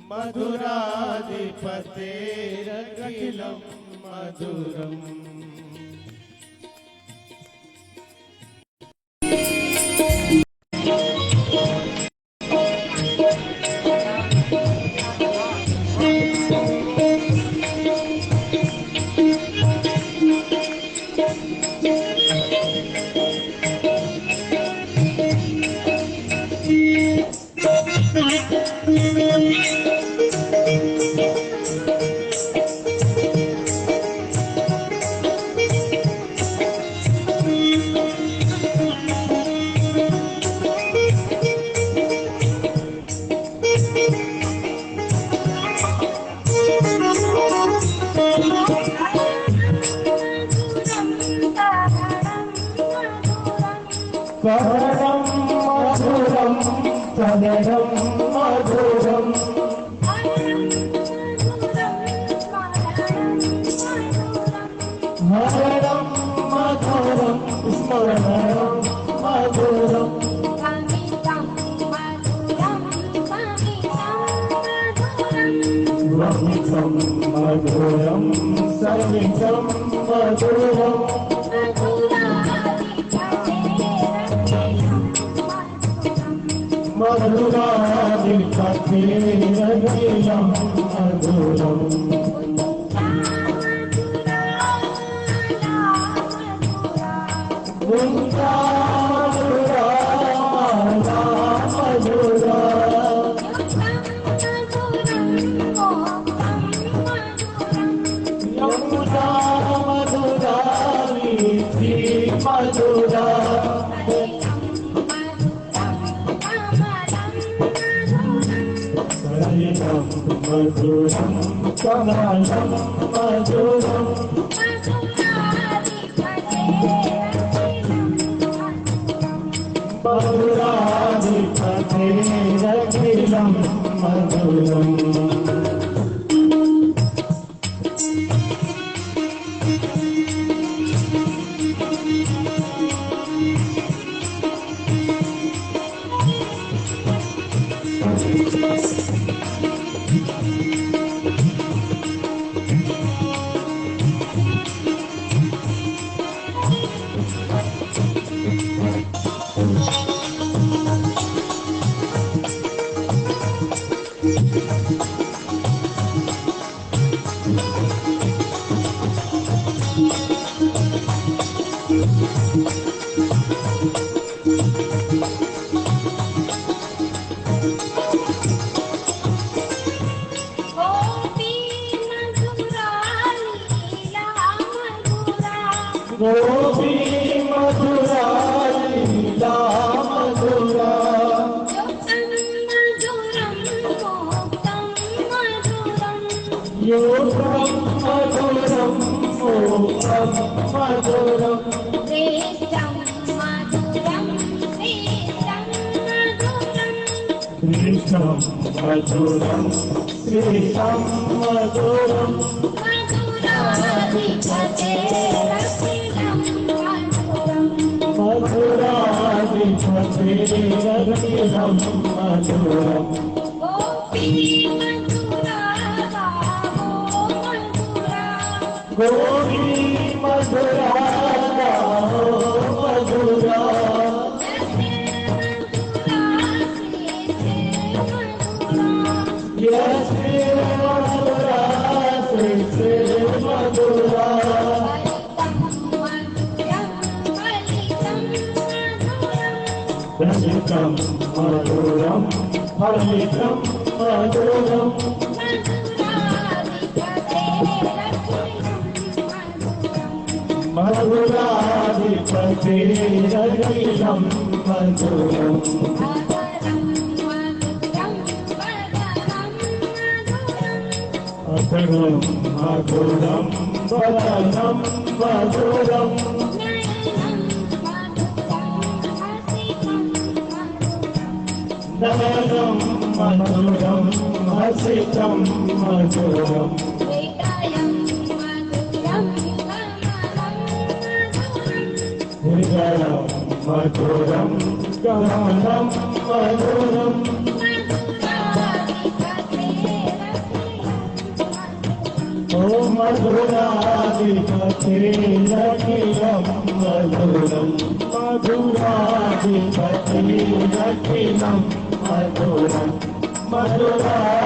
मधुराधिपतेरखिलं मधुरम्। करणं मधुरं करणं मधुरं हरणं मधुरं स्मरणं मधुरं रमितं मधुरं समितं मधुरं मधुराधिपतेरखिलं मधुरम्। मुक्ता मधुरा माला मधुरा यमुना मधुरा वीथि मधुरा मधुरं कमलं मधुरं मधुराधिपतेरखिलं मधुरम्। गोपी मधुरा लीला मधुरा योगं मधुरं मोक्षं मधुरं कृष्णं मधुरं कृष्णं मधुरं मधुराधिपतेरखिलं मधुरम्। गोपी मधुरा गाओ मधुरा यस्ते मधुरा श्री मधुरा रसिकं मधुरं हरितं मधुरं मधुराधिपतेरखिलं मधुरम्। अधरं मधुरं वदनं मधुरं नयनं मधुरं हसितं मधुरम् हृदयं मधुरं कमलं मधुरं मधुराधिपतिरखिलं मधुरं मधुराधिपतिरखिलं मधुरं मधुराधिपतिरखिलं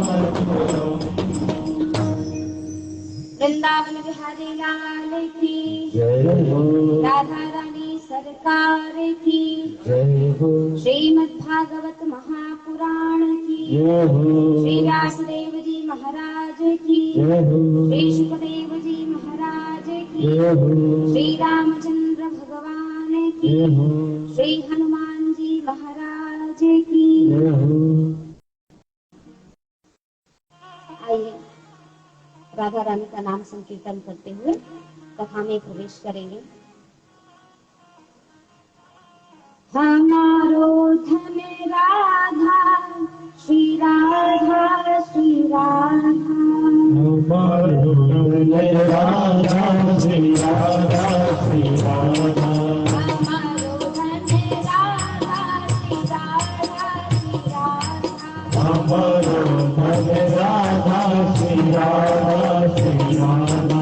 मधुरम्। वृंदावन बिहारी लाल की जय हो, राधा रानी सरकार की जय हो, श्रीमद् भागवत महापुराण की जय हो, श्री व्यासदेव जी महाराज की जय हो, श्री सुखदेव जी महाराज की जय हो, श्री रामचंद्र भगवान की जय हो, श्री हनुमान जी महाराज की। जय हो। आइए राधा रानी का नाम संकीर्तन करते हुए कथा में प्रवेश करेंगे। हमारो धन राधा श्री राधा श्री राधा, हमारो धन राधा श्री राधा श्री राधा, हमारो धन राधा श्री राधा श्री राधा, हमारो धन राधा श्री राधा श्री राधा।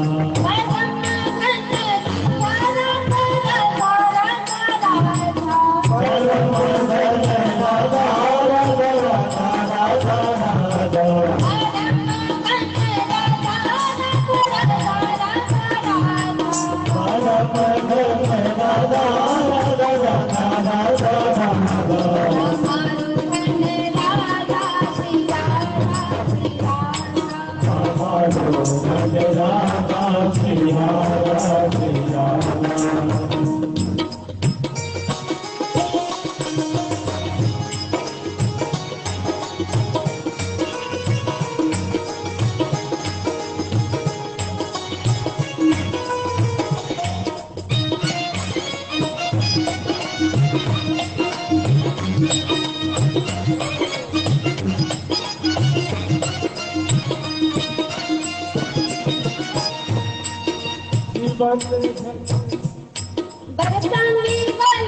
बरसाने वाली राधा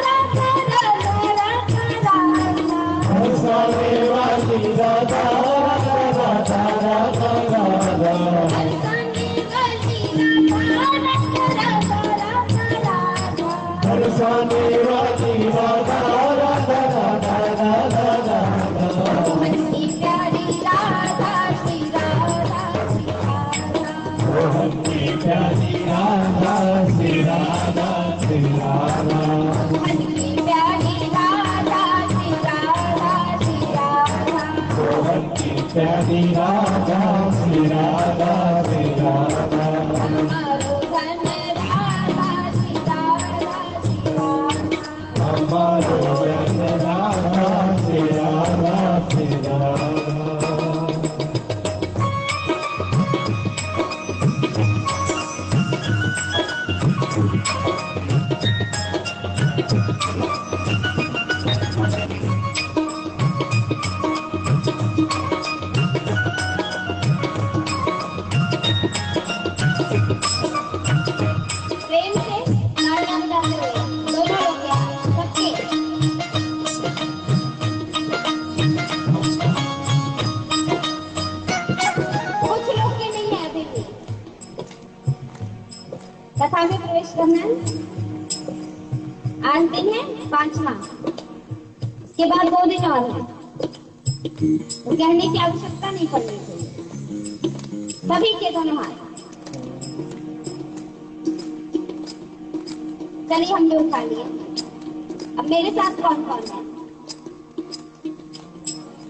राधा राधा राधा राधा, बरसाने वाली राधा राधा राधा राधा राधा, बरसाने वाली राधा राधा राधा राधा, बरसाने वाली राधा राधा राधा राधा राधा। मोहन की प्यारी राधा श्री राधा श्री राधा, मोहन की प्यारी राधा श्री राधा श्री राधा, मोहन की प्यारी राधा श्री राधा श्री राधा, मोहन की प्यारी राधा श्री राधा श्री राधा। हमारो धन राधा श्री राधा श्री राधा, हमारो धन राधा श्री राधा श्री राधा। प्रेम से तालियां बजाते हुए दोनों लोग सबके कुछ लोग के नहीं है अभी भी। कथा में प्रवेश करना है। आज दिन है 5वां, इसके बाद 2 दिन और है, तो कहने की आवश्यकता नहीं पड़नी चाहिए। सभी के धन्यवाद। चलिए हम लोग उठा लिए। अब मेरे साथ कौन कौन है?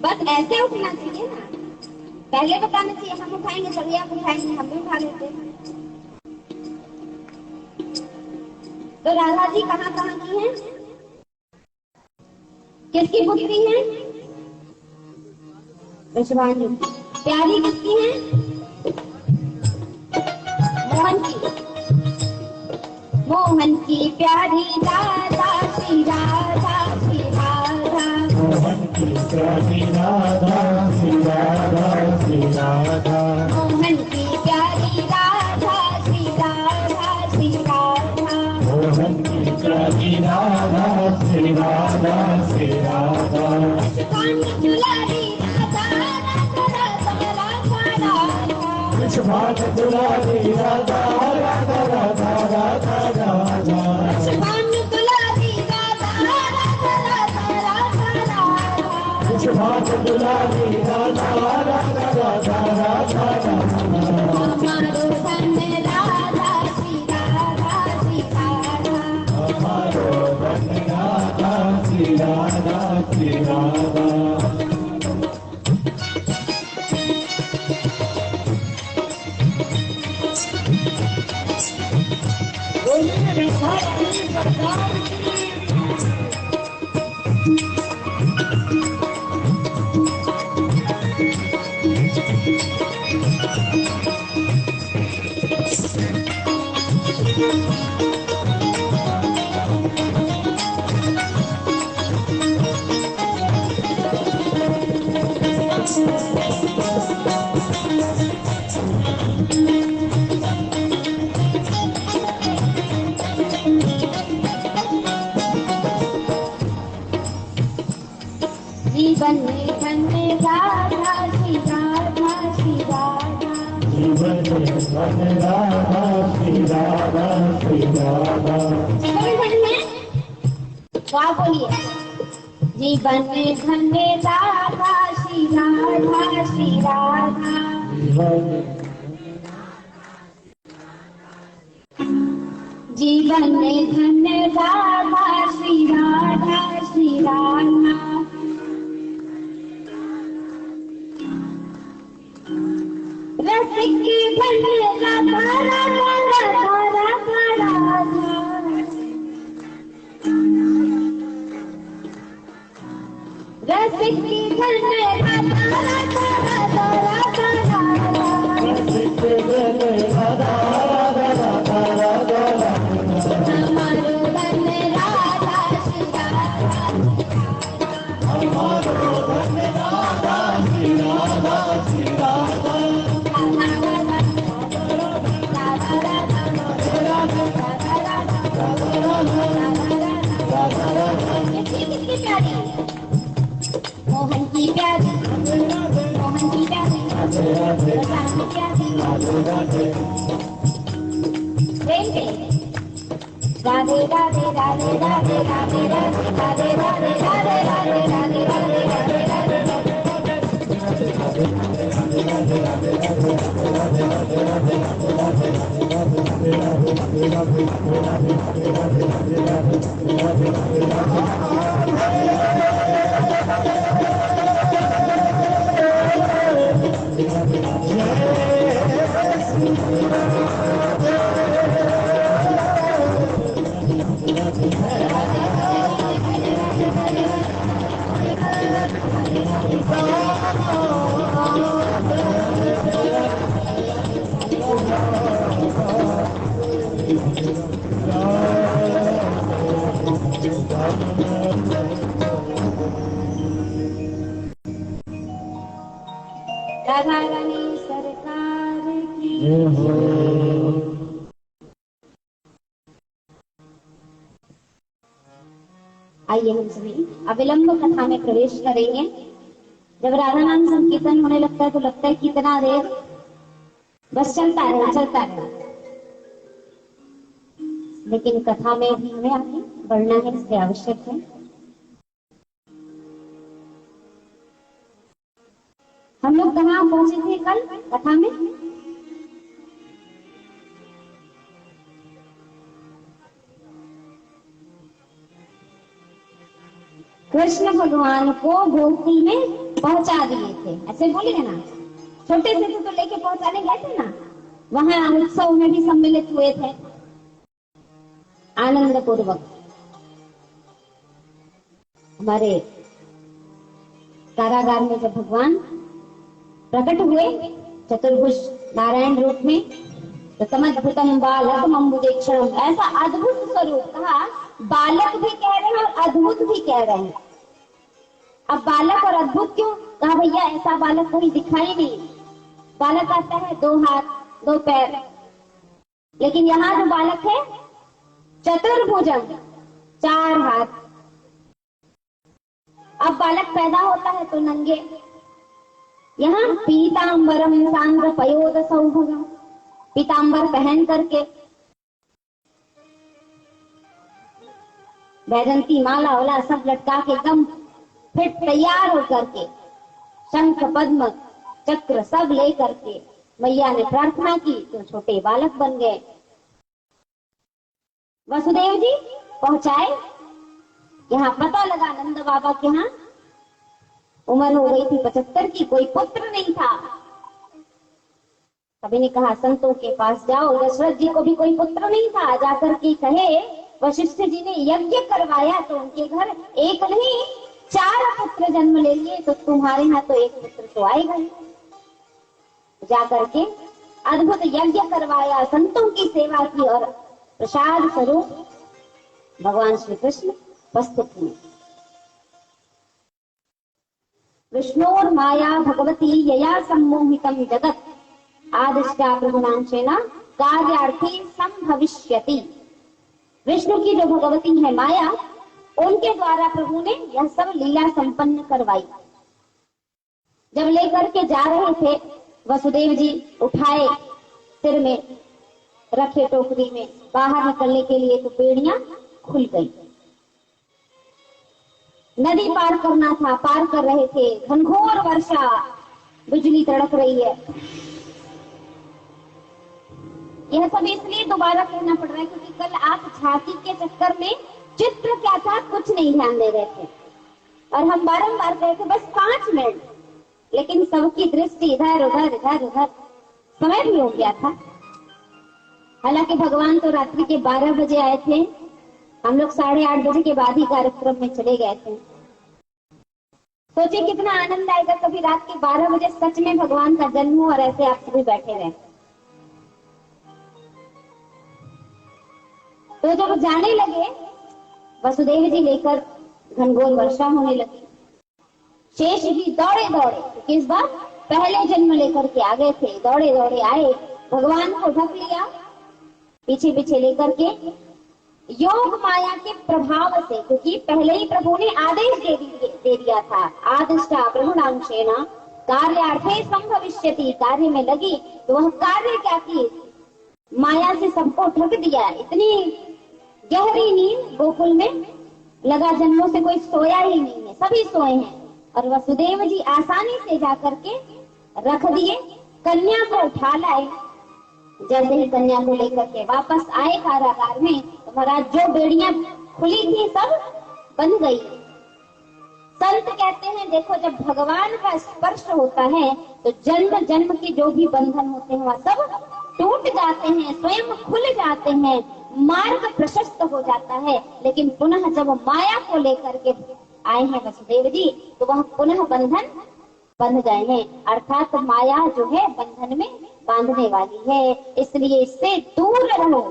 बस ऐसे उठना चाहिए ना, पहले बताना चाहिए हम उठाएंगे, चलिए आप उठाएंगे, हम भी उठा लेते हैं। तो राधा जी कहाँ कहाँ की हैं? किसकी पुत्री हैं? वृषभानु। प्यारी किसकी हैं? मोहन की। मोहन की प्यारी राधा श्री राधा श्री राधा, मोहन की प्यारी राधा श्री राधा श्री राधा, मोहन की प्यारी राधा श्री राधा श्री राधा, मोहन की प्यारी राधा श्री राधा श्री राधा। दुलारी राधा राधा भाग दुलारी राधा राधा राधा राधा राधा भान दुलारी राधा राधा राधा राधा राधा भाग दुलारी राधा राधा राधा राधा राधा हमारो धन राधा श्री राधा श्री राधा हमारो धन राधा श्री राधा श्री राधा जीवन में धन्य राधा श्री राधा श्री राधा जीवन में धन राधा श्री राधा श्री राधा क्या बोलिए जीवन में धन्य राधा श्री राधा श्री राधा जीवन में धन्य राधा श्री राधा श्री राधा रसिक धन्य राधा राधा राधा राधा राधा रसिक धन्य राधा राधा राधा राधा राधा हमारो धन्य राधा श्री मोहन की प्यारी मोहन की प्यारी राधे राधे राधे राधे राधे राधे राधे राधे राधे राधे राधे राधे राधा रानी सरकार की आइए हम सभी अविलंब कथा में प्रवेश करेंगे। जब राधा नाम संकीर्तन होने लगता है तो लगता है कितना देर बस चलता है, लेकिन कथा में भी हमें आगे बढ़ना है, इसलिए आवश्यक है। हम लोग कहाँ पहुंचे थे कल कथा में? कृष्ण भगवान को गोकुल में पहुंचा दिए थे, ऐसे बोलेंगे ना। छोटे से तो लेके पहुंचाने गए थे ना, वहां उत्सव में भी सम्मिलित हुए थे आनंद पूर्वक। हमारे कारागार में जब भगवान प्रकट हुए चतुर्भुज नारायण रूप में, तो तमद्भुतम बालकम अम्बुजेक्षणम, ऐसा अद्भुत स्वरूप कहा। बालक भी कह रहे हैं और अद्भुत भी कह रहे हैं। अब बालक और अद्भुत क्यों कहा? भैया ऐसा बालक कोई दिखाई नहीं। बालक आता है 2 हाथ 2 पैर, लेकिन यहाँ जो बालक है चतुर्भुजम 4 हाथ। अब बालक पैदा होता है तो नंगे, यहाँ पीतांबरम सांद्र पयोद सौभगम, पीतांबर पहन करके, वैजंती माला वाला सब लटका के एकदम फिट तैयार होकर के, शंख पद्म चक्र सब ले करके मैया ने प्रार्थना की तो छोटे बालक बन गए। वसुदेव जी पहुंचाए, यहाँ पता लगा नंद बाबा के यहाँ उम्र हो गई थी 75 की, कोई पुत्र नहीं था। सभी ने कहा संतों के पास जाओ, दशरथ जी को भी कोई पुत्र नहीं था, जाकर के कहे वशिष्ठ जी ने यज्ञ करवाया तो उनके घर एक नहीं 4 पुत्र जन्म ले लिए, तो तुम्हारे यहाँ तो एक पुत्र तो आएगा ही। जाकर के अद्भुत यज्ञ करवाया, संतों की सेवा की और प्रसाद स्वरूप भगवान श्री कृष्ण उपस्थित हुए। विष्णोर माया भगवती यया सम्मोहितम जगत आदिष्टा प्रभुनांशेन कार्यार्थी संभविष्यति। विष्णु की जो भगवती है माया, उनके द्वारा प्रभु ने यह सब लीला संपन्न करवाई। जब लेकर के जा रहे थे वसुदेव जी, उठाए सिर में रखे टोकरी में, बाहर निकलने के लिए तो बेड़ियां खुल गई। नदी पार करना था, पार कर रहे थे, घनघोर वर्षा, बिजली तड़क रही है। यह सब इसलिए दोबारा कहना पड़ रहा है क्योंकि कल आप झांकी के चक्कर में चित्र क्या था कुछ नहीं ध्यान दे रहे थे, और हम बारंबार कहे थे बस 5 मिनट, लेकिन सबकी दृष्टि इधर उधर इधर उधर, समय भी हो गया था। हालांकि भगवान तो रात्रि के 12 बजे आए थे, हम लोग 8:30 बजे के बाद ही कार्यक्रम में चले गए थे। सोचिए कितना आनंद आएगा कभी रात के 12 बजे सच में भगवान का जन्म हो और ऐसे आप सभी बैठे रहे। तो जब जाने लगे वसुदेव जी लेकर, घनघोर वर्षा होने लगी। शेष भी दौड़े दौड़े, क्योंकि इस बार पहले जन्म लेकर के आ गए थे, दौड़े दौड़े आए, भगवान को ढक लिया, पीछे पीछे लेकर के योग माया के प्रभाव से, क्योंकि पहले ही प्रभु ने आदेश दे दिया था, आदिष्टा प्रभुनांशेन कार्यार्थे संभविष्यति, कार्य में लगी तो वह कार्य क्या की, माया से सबको ढक दिया। इतनी गहरी नींद गोकुल में लगा, जन्मों से कोई सोया ही नहीं है, सभी सोए हैं। और वसुदेव जी आसानी से जाकर के रख दिए, कन्या को उठा लाए। जैसे ही कन्या को लेकर के वापस आए कारागार में, तो महाराज जो बेड़ियां खुली थी सब बंद गई। संत कहते हैं देखो, जब भगवान का स्पर्श होता है तो जन्म जन्म के जो भी बंधन होते हैं वह सब टूट जाते हैं, स्वयं खुल जाते हैं, मार्ग प्रशस्त हो जाता है। लेकिन पुनः जब माया को लेकर के आए हैं वसुदेव जी, तो वह पुनः बंधन बंध गए हैं, अर्थात माया जो है बंधन में बांधने वाली है, इसलिए इससे दूर रहो।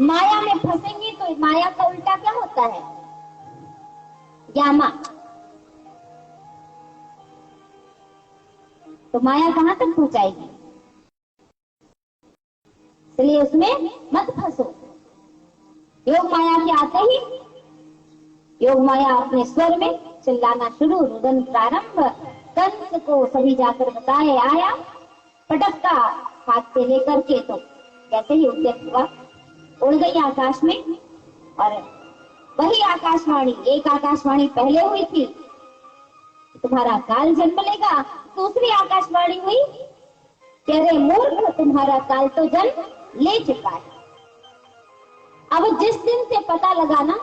माया में फंसेंगे तो माया का उल्टा क्या होता है, यामा। तो माया कहां तक पहुंचाएगी, इसलिए उसमें मत फंसो। योग माया के आते ही योग माया अपने स्वर में चिल्लाना शुरू, रुदन प्रारंभ, कंस को सभी जाकर बताए आया, पटकता हाथ से लेकर के, तो कैसे ही उद्यत हुआ, उड़ गई आकाश में। और वही आकाशवाणी, एक आकाशवाणी पहले हुई थी, तुम्हारा काल जन्म लेगा, दूसरी आकाशवाणी हुई कि अरे मूर्ख, तुम्हारा काल तो जन्म ले चुका है। अब जिस दिन से पता लगा ना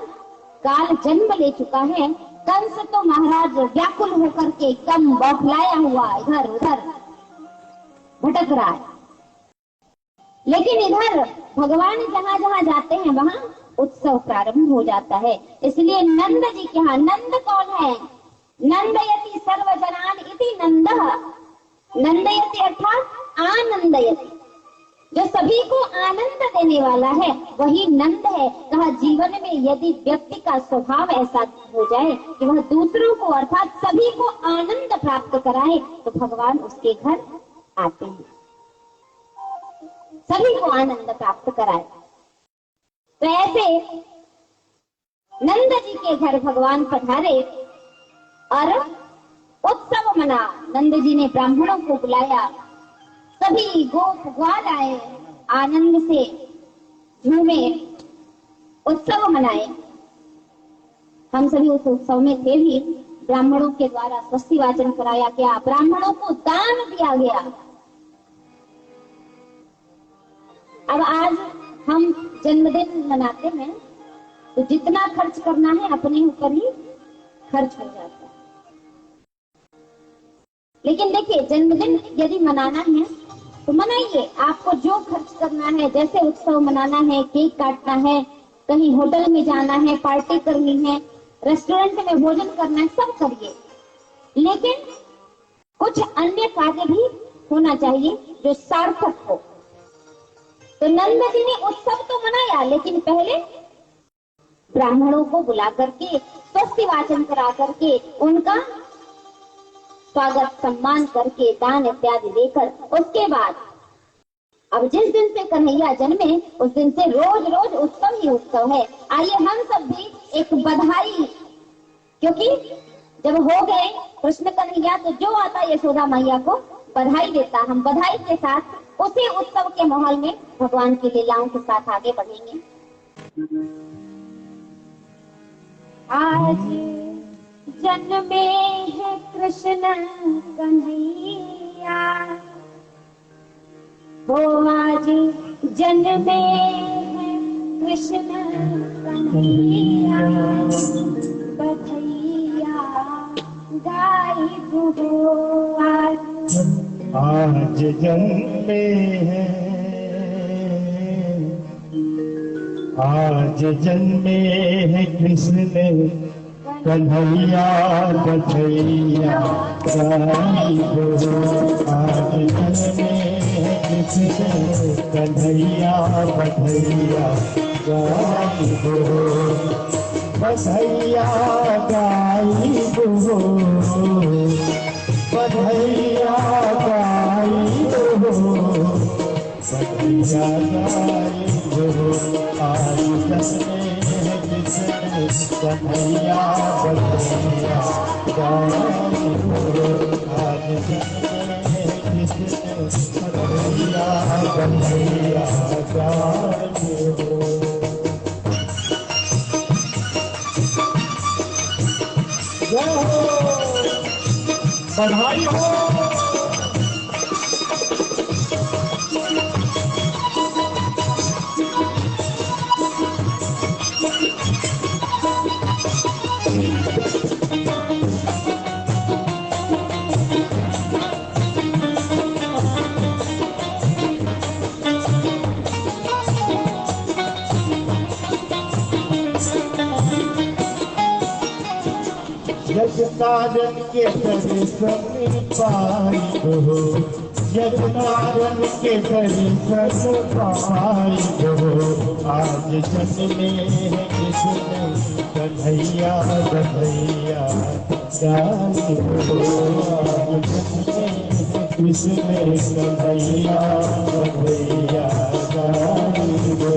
काल जन्म ले चुका है, कंस तो महाराज व्याकुल होकर के एकदम बौखलाया हुआ इधर उधर भटक रहा है। लेकिन इधर भगवान जहां जहां जाते हैं वहां उत्सव प्रारंभ हो जाता है। इसलिए नंद जी के यहाँ, नंद कौन है, नंदयति सर्वजनान इति नंदः, नंदयति अर्थात आनंदयति, जो सभी को आनंद देने वाला है वही नंद है। कहा जीवन में यदि व्यक्ति का स्वभाव ऐसा हो जाए कि वह दूसरों को अर्थात सभी को आनंद प्राप्त कराए, तो भगवान उसके घर आते हैं, सभी को आनंद प्राप्त कराए। तो ऐसे नंद जी के घर भगवान पधारे और उत्सव मना। नंद जी ने ब्राह्मणों को बुलाया, सभी गोप ग्वाल आए, आनंद से झूमे, उत्सव मनाए। हम सभी उस उत्सव में थे भी। ब्राह्मणों के द्वारा स्वस्ति वाचन कराया गया, ब्राह्मणों को दान दिया गया। अब आज हम जन्मदिन मनाते हैं तो जितना खर्च करना है अपने ऊपर ही खर्च हो जाता है। लेकिन देखिए, जन्मदिन यदि मनाना है तो मनाइए, आपको जो खर्च करना है, जैसे उत्सव मनाना है, केक काटना है, कहीं होटल में जाना है, पार्टी करनी है, रेस्टोरेंट में भोजन करना है, सब करिए। लेकिन कुछ अन्य कार्य भी होना चाहिए जो सार्थक हो। तो नंद जी ने उत्सव तो मनाया, लेकिन पहले ब्राह्मणों को बुला करके, स्वस्ति वाचन करा करके, उनका स्वागत सम्मान करके, दान इत्यादि देकर, उसके बाद अब जिस दिन से कन्हैया जन्मे उस दिन से रोज रोज उत्सव ही उत्सव है। आइए हम सब भी एक बधाई, क्योंकि जब हो गए कृष्ण कन्हैया तो जो आता यशोदा मैया को बधाई देता। हम बधाई के साथ उसी उत्सव के माहौल में भगवान की लीलाओं के साथ आगे बढ़ेंगे। आज जन्मे है कृष्ण कन्हैया, हो आज जन्मे है कृष्ण कन्हैया, बधैया गाइबो आज जन्मे हैं, आज जन्मे हैं कृष्ण कन्हैया, बधैया गाइबो। आज जन्मे हैं कृष्ण कन्हैया, बधैया गाइबो, बधैया गाइबो, बधैया गाइबो, बधैया गाइबो। आज जन्मे हैं कृष्ण कन्हैया, बधैया गाइबो। आज जन्मे हैं कृष्ण कन्हैया, बधैया गाइबो। बधाई हो। यजमानन के दर्शन पाई हो, यजमानन के दर्शन पाई हो। आज जन्मे हैं कृष्ण कन्हैया, बधैया गाइबो। आज जन्मे हैं कृष्ण कन्हैया, बधैया गाइबो।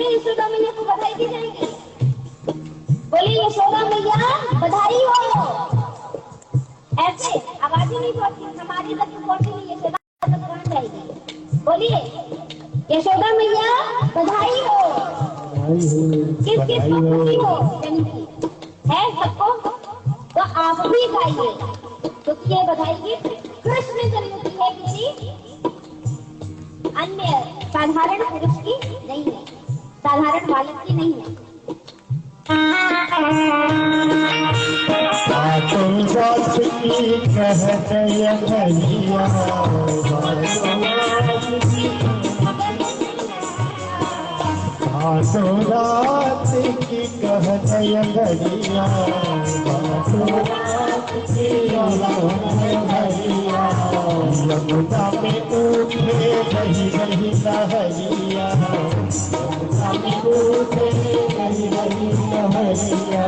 यशोदा मैया को बधाई दी जाएगी। बोलिए यशोदा मैया बधाई हो। ऐसे आवाजें नहीं पहुंचती, हमारी तक पहुंची नहीं, यशोदा तक पहुंच जाएगी। बोलिए यशोदा मैया बधाई हो। किस किस को खुशी हो है सबको, तो आप भी गाइए, क्योंकि ये बधाई गीत कृष्ण जन्म की है, किसी अन्य साधारण पुरुष की नहीं है, साधारण बालक की नहीं है। सातों रात की कहते यमैया, सातों रात की कहते यमैया, सातों रात की कहते यमैया। यमुना में उठे रही रही लहरिया, यमुना में उठे रही रही लहरिया,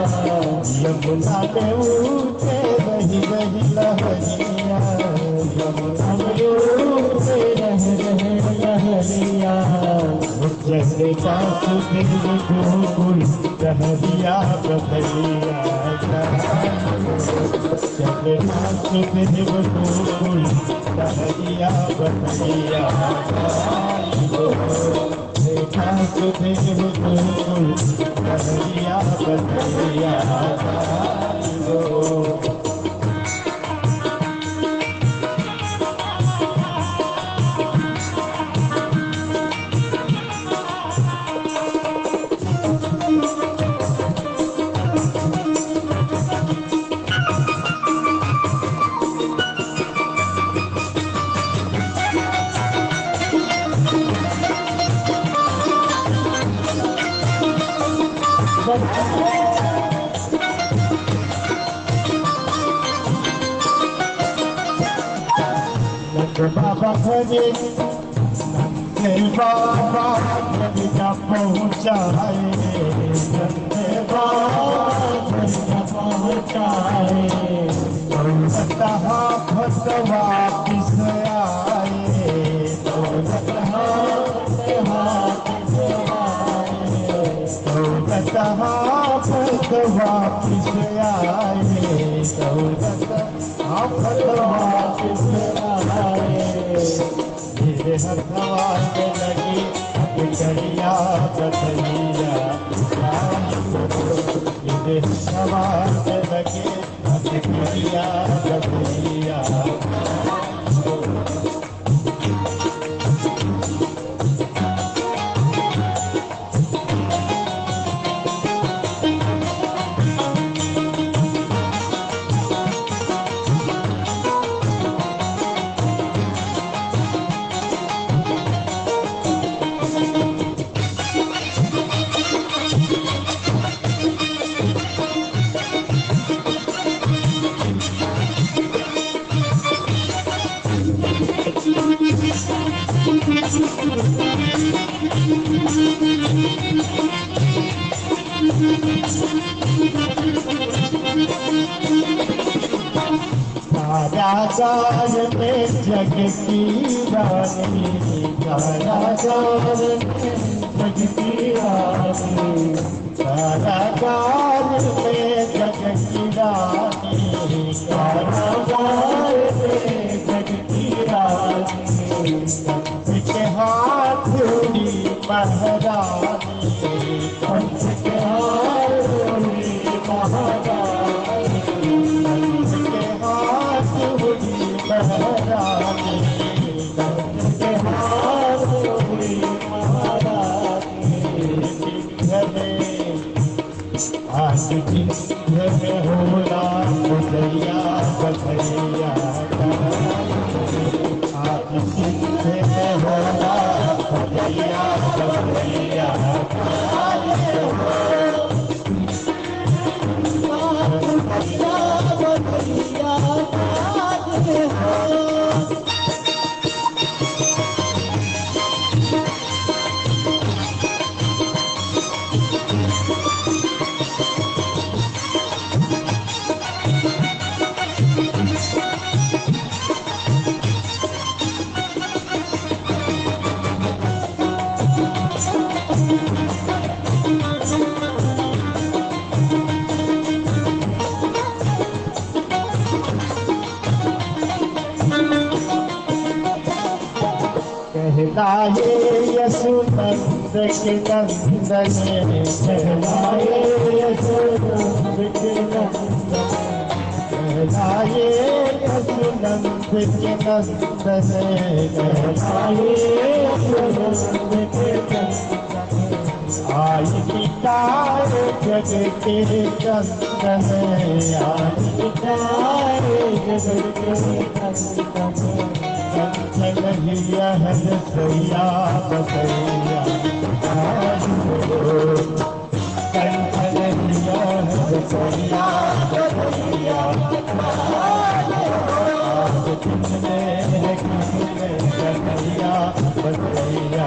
यमुना में उठे रही रही लहरिया, यमुना में उठे रही रही लहरिया, जैसे वासुदेव गोकुल कहरिया बधरिया, जैसे वासुदेव गोकुल कहरिया बधरिया, वासुदेव गोकुल कहरिया बधरिया। बाबा भजे बाबा नदिया पहुँचाए, बाबा पहुँचाए, भक्त वापिस आए, भक्त वापिस आए, मेरे हथवाने लगी पिकड़िया बधरिया, मेरे हथवाने लगे पिकड़िया बधरिया। कारागार में जग की रानी, कारागार में जग की रानी, कारागार में जग की रानी, कारागार में जग की रानी, पंच के हाथ जोड़ी महारानी, पंच के हाथ जोड़ी महारानी, पंच के हाथ जोड़ी महारानी, पंच के हाथ जोड़ी महारानी। आज जिंद में होला बधरिया बधरिया, आज जिंद में होला बधरिया बधरिया, कहलाए यशोनंद के नंदन, कहलाए यशोनंद के नंदन, कहलाए यशोनंद के नंदन, कहलाए यशोनंद के नंदन। आई पिताए जग के चंदन, आई पिताए जग के चंदन, कंचनहिया है सैया बसैया, कंचनहिया है सैया बसैया, आज तुमने कृष्ण कन्हैया बसैया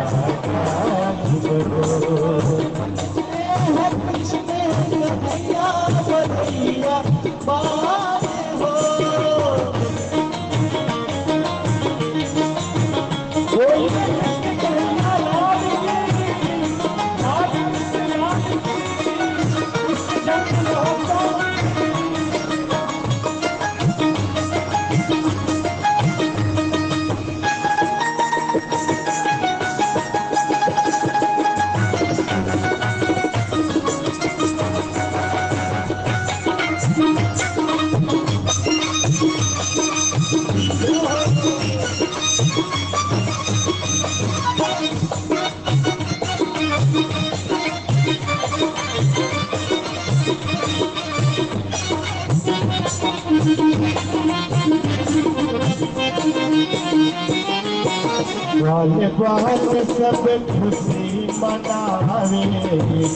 बाल बाल सब खुशी मनावे,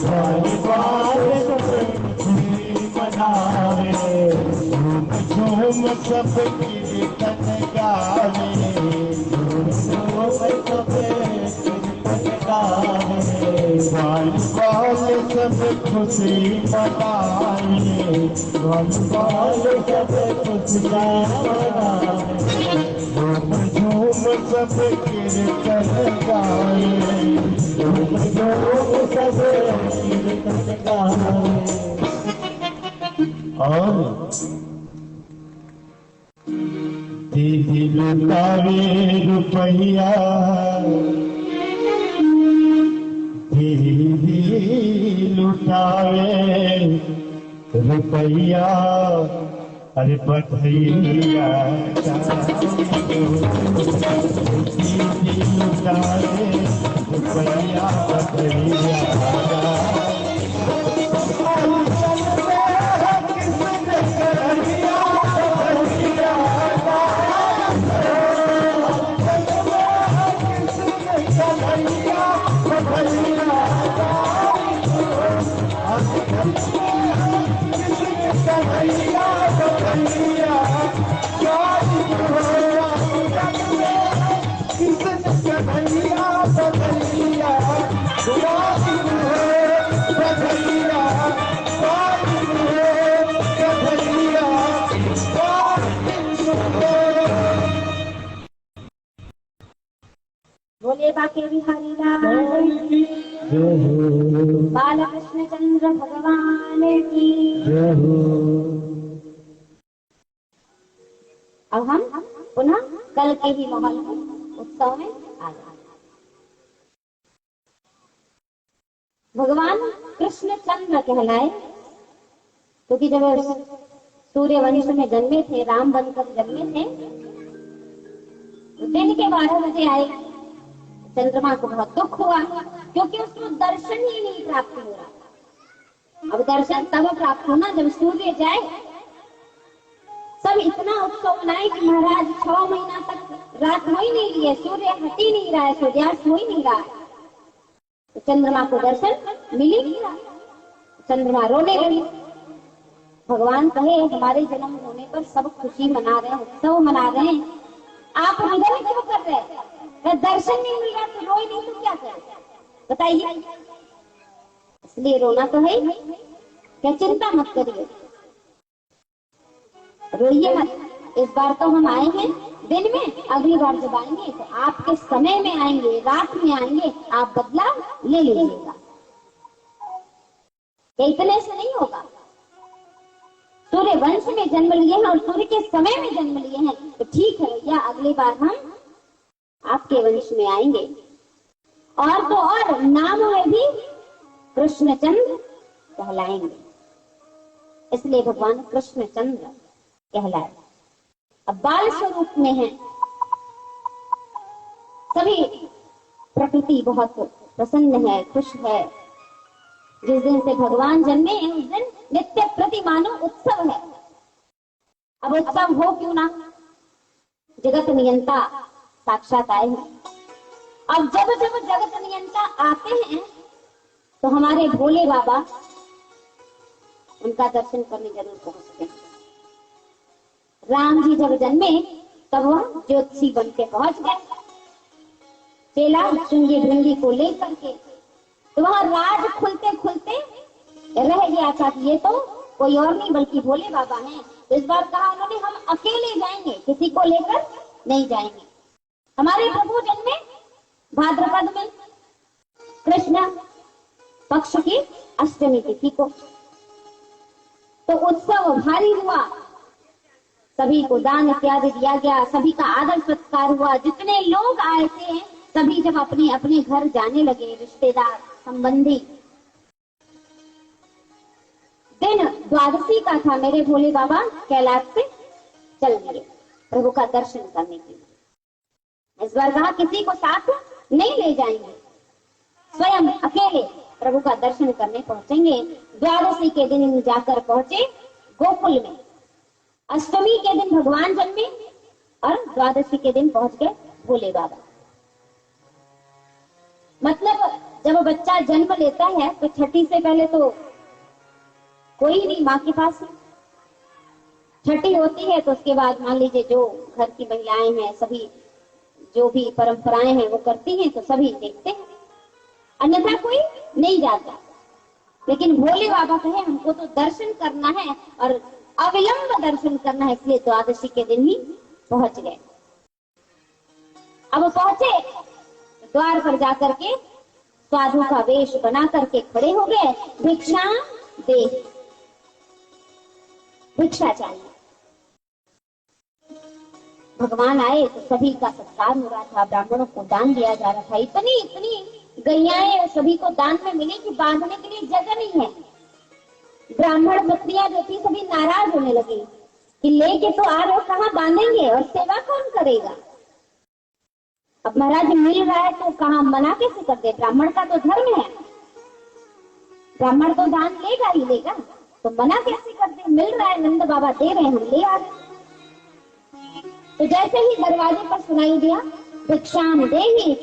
बाल बाल सब खुशी मनावे, झूम झूम सब कीर्तन गावे, झूम झूम सब कीर्तन गावे, बाल बाल सब खुशी मनावे, बाल बाल सब खुशी मनावे, झूम झूम सब कीर्तन गाए, झूम झूम सब कीर्तन गाए। और दीदी लुटावे रुपैया, दीदी लुटावे रुपैया, अरे बधैया दीदी लुटावे रुपैया बधैया। बोले बाके बिहारी लाल की, बाल कृष्ण चंद्र भगवान की। अब हम पुनः कल के ही माहौल में उत्सव में आ जाए। भगवान कृष्ण चंद्र कहलाए क्योंकि जब सूर्य वंश में जन्मे थे, राम बनकर जन्मे थे, दिन के 12 बजे आए। चंद्रमा को बहुत दुख हुआ क्योंकि उसको दर्शन ही नहीं प्राप्त हो रहा। अब दर्शन तब प्राप्त होना जब सूर्य जाए। सब इतना उत्सव मनाए कि महाराज 6 महीना तक रात हो ही नहीं रही है, सूर्य हट ही नहीं रहा है, सूर्यास्त हो ही नहीं रहा है, तो चंद्रमा को दर्शन मिल ही नहीं रहा। चंद्रमा रोने लगी। भगवान कहे हमारे जन्म होने पर सब खुशी मना रहे हैं, उत्सव मना रहे हैं, आप रुदन क्यों कर रहे हैं? दर्शन नहीं मिल रहा तो रोई नहीं तो क्या करें बताइए। इसलिए रोना तो है, क्या चिंता मत करिए, रोइए मत। इस बार तो हम आए हैं दिन में, अगली बार जब आएंगे तो आपके समय में आएंगे, रात में आएंगे, आप बदला ले लीजिएगा। इतने से नहीं होगा। सूर्य वंश में जन्म लिए हैं और सूर्य के समय में जन्म लिए हैं तो ठीक है भैया, अगली बार हम आपके वंश में आएंगे। और तो और नाम में भी कृष्णचंद्र कहलाएंगे, इसलिए भगवान कृष्णचंद्र कहलाए। अब बाल स्वरूप में है, सभी प्रकृति बहुत प्रसन्न है, खुश है। जिस दिन से भगवान जन्मे हैं उस दिन नित्य प्रति मानो उत्सव है। अब उत्सव हो क्यों ना, जगत नियंता साक्षात आए हैं। अब जब जब जगत नियंता आते हैं तो हमारे भोले बाबा उनका दर्शन करने जरूर पहुंचते हैं। राम जी जब जन्मे तब वह ज्योतिषी बन के पहुंच गए, चेला चुंगी ढूंगी को लेकर के। तो वहां राज खुलते खुलते रह गया था कि ये तो कोई और नहीं बल्कि भोले बाबा हैं। तो इस बार कहा उन्होंने, हम अकेले जाएंगे, किसी को लेकर नहीं जाएंगे। हमारे प्रभु जन्मे भाद्रपद में कृष्ण पक्ष की अष्टमी तिथि को। तो उत्सव भारी हुआ, सभी को दान इत्यादि दिया गया, सभी का आदर सत्कार हुआ। जितने लोग आए थे सभी जब अपने अपने घर जाने लगे, रिश्तेदार संबंधी, दिन द्वादशी का था, मेरे भोले बाबा कैलाश से चल दिए प्रभु का दर्शन करने के लिए। इस बार कहा किसी को साथ नहीं ले जाएंगे, स्वयं अकेले प्रभु का दर्शन करने पहुंचेंगे। द्वादशी के दिन जाकर पहुंचे गोकुल में, अष्टमी के दिन भगवान जन्मे और द्वादशी के दिन पहुंच गए भोले बाबा। मतलब जब बच्चा जन्म लेता है तो छठी से पहले तो कोई नहीं माँ के पास। छठी होती है तो उसके बाद मान लीजिए जो घर की महिलाएं हैं सभी जो भी परंपराएं हैं वो करती हैं, तो सभी देखते हैं, अन्यथा कोई नहीं जाता। लेकिन भोले बाबा कहे हमको तो दर्शन करना है और अविलंब दर्शन करना है, इसलिए द्वादशी के दिन ही पहुंच गए। अब पहुंचे द्वार पर जाकर के साधु का वेश बना करके खड़े हो गए, भिक्षा दे, भिक्षा चाहिए। भगवान आए तो सभी का सत्कार हो रहा था, ब्राह्मणों को दान दिया जा रहा था। इतनी इतनी गैयाएं सभी को दान में मिली कि बांधने के लिए जगह नहीं है। ब्राह्मण बकरियां जो थी सभी नाराज होने लगी कि लेके तो आ रहे हो, कहाँ बांधेंगे और सेवा कौन करेगा। अब महाराज मिल रहा है तो कहाँ मना कैसे कर दे, ब्राह्मण का तो धर्म है, ब्राह्मण तो दान लेगा ही लेगा, तो मना कैसे कर दे। मिल रहा है, नंद बाबा दे रहे हैं, हम ले आ रहे। तो जैसे ही दरवाजे पर सुनाई दिया भिक्षाम देहि,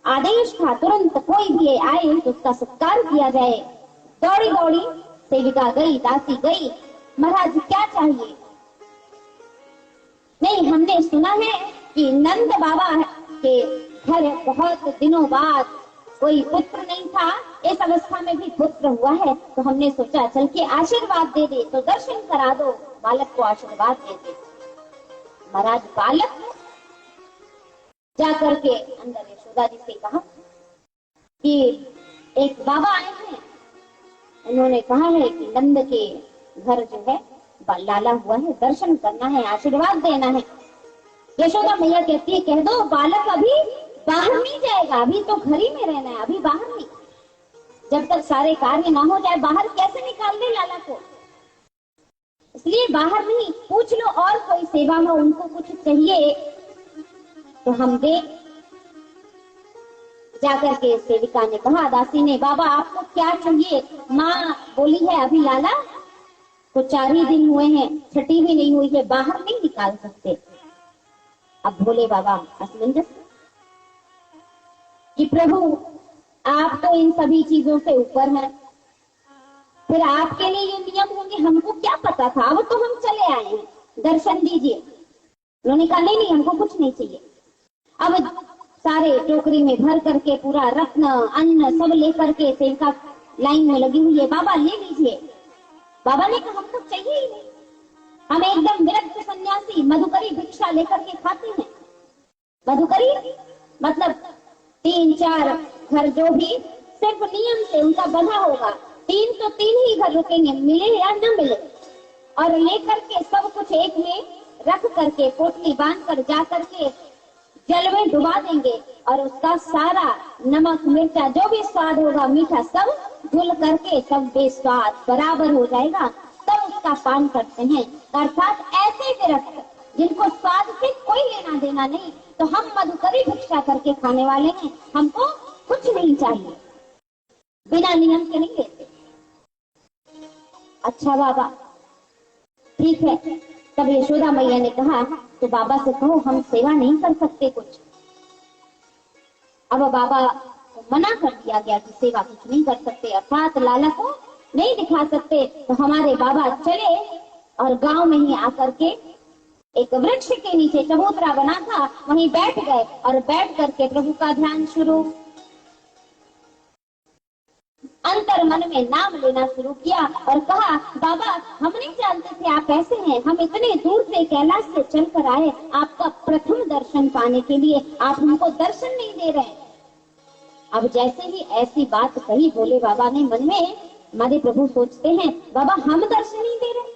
आदेश था तुरंत कोई भी आए तो उसका सत्कार किया जाए। दौड़ी दौड़ी सेविका गई, दासी गई, महाराज क्या चाहिए। नहीं, हमने सुना है कि नंद बाबा के घर बहुत दिनों बाद कोई पुत्र नहीं था, इस अवस्था में भी पुत्र हुआ है, तो हमने सोचा चल के आशीर्वाद दे दे, तो दर्शन करा दो, बालक को आशीर्वाद दे दे। महाराज बालक जाकर के अंदर यशोदा जी से कहा कि एक बाबा आए हैं, उन्होंने कहा है कि नंद के घर जो है लाला हुआ है, दर्शन करना है, आशीर्वाद देना है। यशोदा मैया कहती है कह दो बालक अभी बाहर नहीं जाएगा, अभी तो घर ही में रहना है, अभी बाहर नहीं। जब तक सारे कार्य ना हो जाए बाहर कैसे निकाल दे लाला को, इसलिए बाहर नहीं। पूछ लो और कोई सेवा में उनको कुछ चाहिए तो हम दे। जाकर के सेविका ने कहा, दासी ने, बाबा आपको क्या चाहिए। माँ बोली है अभी लाला तो 4 ही दिन हुए हैं, छठी भी नहीं हुई है, बाहर नहीं निकाल सकते। अब भोले बाबा असमंजस कि प्रभु आप तो इन सभी चीजों से ऊपर हैं, फिर आपके लिए ये नियम होंगे हमको क्या पता था, अब तो हम चले आए हैं, दर्शन दीजिए। उन्होंने कहा नहीं नहीं हमको कुछ नहीं चाहिए। अब सारे टोकरी में भर करके पूरा रत्न अन्न सब लेकर के सेविका लाइन में लगी हुई है, बाबा ले लीजिए। बाबा ने कहा हमको चाहिए ही नहीं, हम एकदम विरक्त सन्यासी मधुकरी भिक्षा लेकर के खाते हैं। मधुकरी मतलब 3-4 घर जो भी सिर्फ नियम से उनका बंधा होगा, 3 तो 3 ही घर रुकेंगे, मिले या न मिले, और लेकर के सब कुछ एक में रख करके पोटली बांध कर जा करके जल में डुबा देंगे और उसका सारा नमक मिर्चा जो भी स्वाद होगा मीठा सब घुल करके सब बेस्वाद बराबर हो जाएगा, तब उसका पान करते हैं। अर्थात ऐसे विरक्त जिनको स्वाद से कोई लेना देना नहीं, तो हम मधुकरी भिक्षा करके खाने वाले हैं, हमको कुछ नहीं चाहिए, बिना नियम के नहीं लेते। अच्छा बाबा ठीक है। तब यशोदा मैया ने कहा तो बाबा से कहो हम सेवा नहीं कर सकते कुछ। अब बाबा को मना कर दिया गया कि सेवा कुछ नहीं कर सकते, अर्थात लाला को नहीं दिखा सकते। तो हमारे बाबा चले और गांव में ही आकर के एक वृक्ष के नीचे चबूतरा बना था, वहीं बैठ गए और बैठ करके प्रभु का ध्यान शुरू। अंतर मन में नाम लेना शुरू किया और कहा, बाबा हम नहीं जानते थे आप ऐसे हैं, हम इतने दूर से कैलाश से चलकर आए आपका प्रथम दर्शन पाने के लिए, आप हमको दर्शन नहीं दे रहे। अब जैसे ही ऐसी बात कही, बोले बाबा ने मन में, हमारे प्रभु सोचते हैं बाबा हम दर्शन नहीं दे रहे,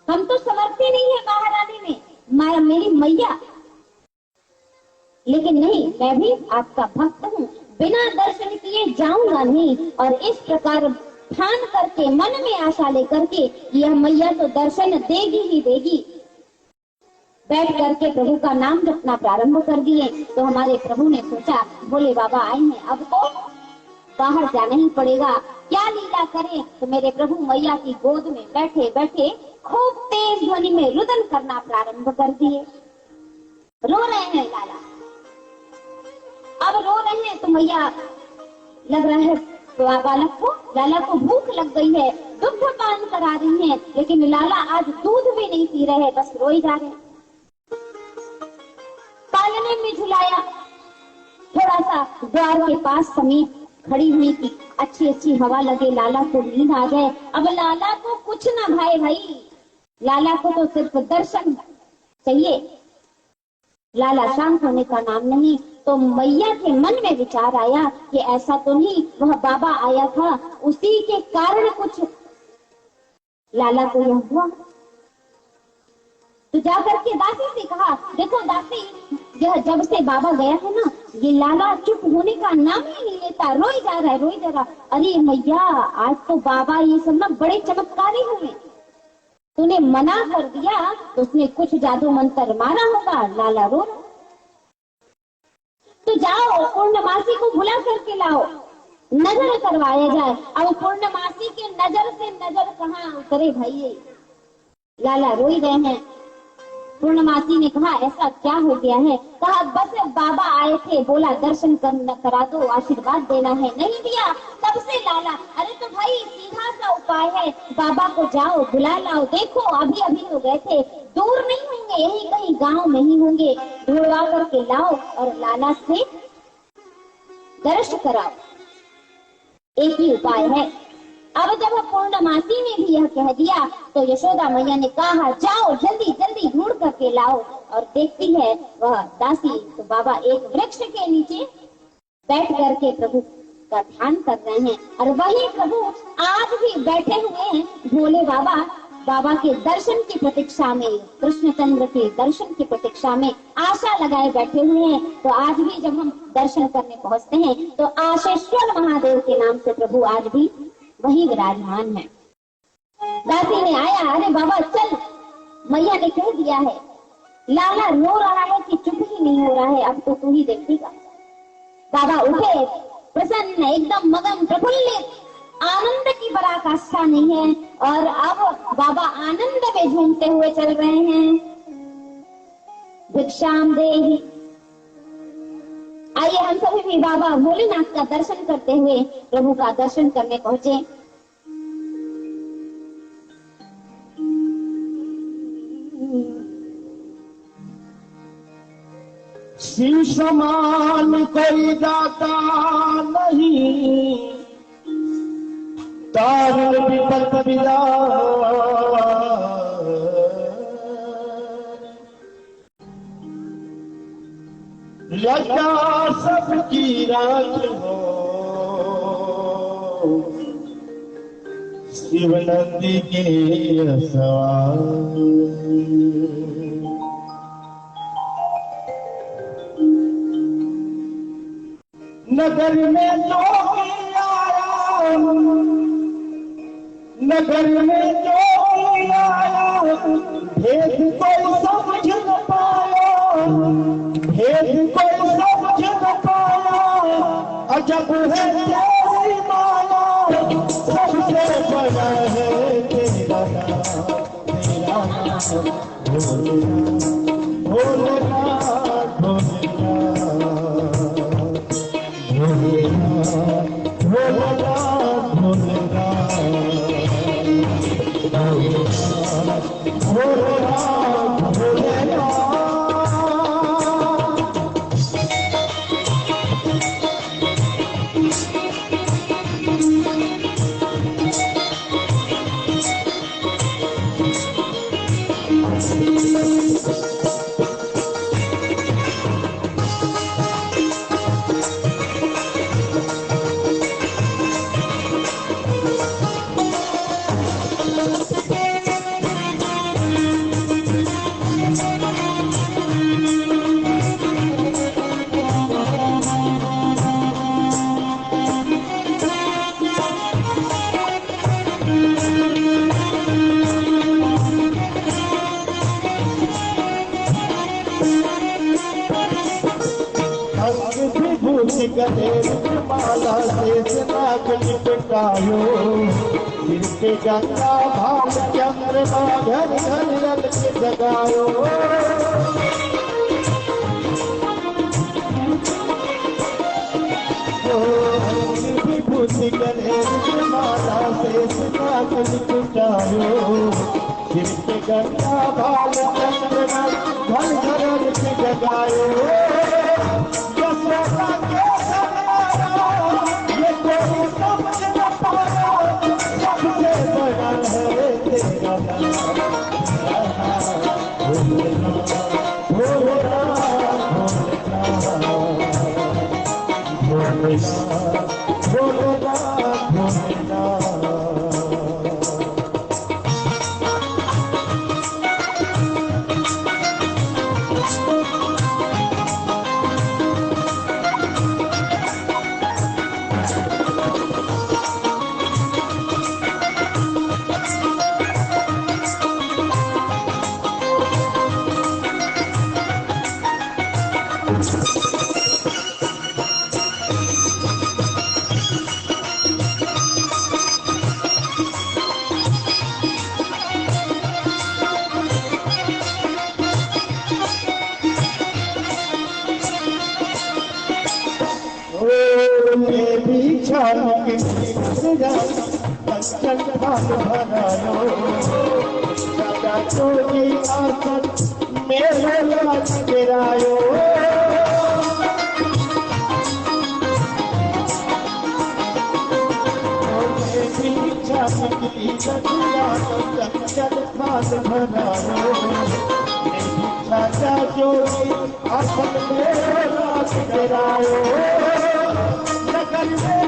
हम तो समर्थ ही नहीं है बाहर आने में, मेरी मैया, लेकिन नहीं, मैं भी आपका भक्त हूँ, बिना दर्शन किए जाऊंगा नहीं। और इस प्रकार ठान करके मन में आशा लेकर के यह मैया तो दर्शन देगी ही देगी। बैठ करके प्रभु का नाम जपना प्रारंभ कर दिए। तो हमारे प्रभु ने सोचा, बोले बाबा आए हैं, अब तो बाहर जाना ही पड़ेगा, क्या लीला करें। तो मेरे प्रभु मैया की गोद में बैठे बैठे खूब तेज ध्वनि में रुदन करना प्रारंभ कर दिए। रो रहे हैं लाला, अब रो रहे हैं तो मैया, लग रहा है बालक को, लाला को भूख लग गई है, दुग्ध पान करा रही हैं, लेकिन लाला आज दूध भी नहीं पी रहे, बस रोई जा रहे। पालने में झुलाया, थोड़ा सा द्वार के पास समीप खड़ी हुई थी, अच्छी अच्छी हवा लगे, लाला को नींद आ जाए। अब लाला को कुछ ना भाई भाई, लाला को तो सिर्फ दर्शन चाहिए, लाला शांत होने का नाम नहीं। तो मैया के मन में विचार आया कि ऐसा तो नहीं, वह बाबा आया था उसी के कारण कुछ लाला को यह हुआ। तो जाकर के दासी से कहा, देखो दासी, जब से बाबा गया है ना, ये लाला चुप होने का नाम ही नहीं लेता, रोई जा रहा है, रोई जा रहा। अरे मैया, आज तो बाबा ये सब ना बड़े चमत्कारी हुए, तूने मना कर दिया तो उसने कुछ जादू मंत्र मारा होगा, लाला रो रहा। तो जाओ पूर्णमासी को बुला करके लाओ, नजर करवाया जाए। अब पूर्णमासी के नजर से नजर कहाँ उतरे भाई, लाला रोई रहे हैं। पूर्णमासी ने कहा, ऐसा क्या हो गया है? कहा, बस बाबा आए थे, बोला दर्शन करा दो, आशीर्वाद देना है, नहीं दिया, तब से लाला। अरे तो भाई सीधा सा उपाय है, बाबा को जाओ बुला लाओ, देखो अभी अभी तो गए थे, दूर नहीं होंगे, यही कहीं गांव में ही होंगे, ढूंढवा करके लाओ और लाला से दर्शन कराओ, एक ही उपाय है। अब जब पूर्णमासी ने भी यह कह दिया तो यशोदा मैया ने कहा, जाओ जल्दी जल्दी ढूंढ करके लाओ। और देखती है वह दासी, तो बाबा एक वृक्ष के नीचे बैठ करके प्रभु का ध्यान कर रहे हैं, और वही प्रभु आज भी बैठे हुए हैं भोले बाबा, बाबा के दर्शन की प्रतीक्षा में, कृष्णचंद्र के दर्शन की प्रतीक्षा में आशा लगाए बैठे हुए हैं। तो आज भी जब हम दर्शन करने पहुंचते हैं तो आशेश्वर महादेव के नाम से प्रभु आज भी वही विराजमान है। दासी ने आया, अरे बाबा चल, मैया ने कह दिया है, लाला रो रहा है कि चुप ही नहीं हो रहा है, अब तो तू ही देखेगा। बाबा उठे, प्रसन्न, एकदम मगन, प्रफुल्लित, आनंद की पराकाष्ठा नहीं है, और अब बाबा आनंद में झूमते हुए चल रहे हैं। भिक्षाम देहि, आइए हम सभी भी बाबा भोलेनाथ का दर्शन करते हुए प्रभु का दर्शन करने पहुंचे। शिव समान कोई दाता नहीं, तारण विपत विदार, लज्जा सबकी राज हो, शिव नंदी के सवार। नगर में जोगी आया, नगर में जोगी आया, भेद कोई समझ न पाया, भेद कोई समझ न पाया, अजब है तेरी माया, सबसे बड़ा है तेरा नाम, तेरा नाम भोलेनाथ, भोलेनाथ, भोलेनाथ, भोलेनाथ, भोलेनाथ, भोलेनाथ, भोलेनाथ, विभूति गणेश माला से नाक लिपटायो, सिर पे गंगा भाल चंद्रमा घर घर रल के जगायो। विभूति गणेश माला से नाक लिपटायो, सिर पे गंगा भाल चंद्रमा घर घर रल के जगायो। कंचन भाग भरायो, सदा चोरी आसन मेरे लाज गिरायो। कंचन भाग भरायो, सदा चोरी आसन मेरे लाज गिरायो। नगर में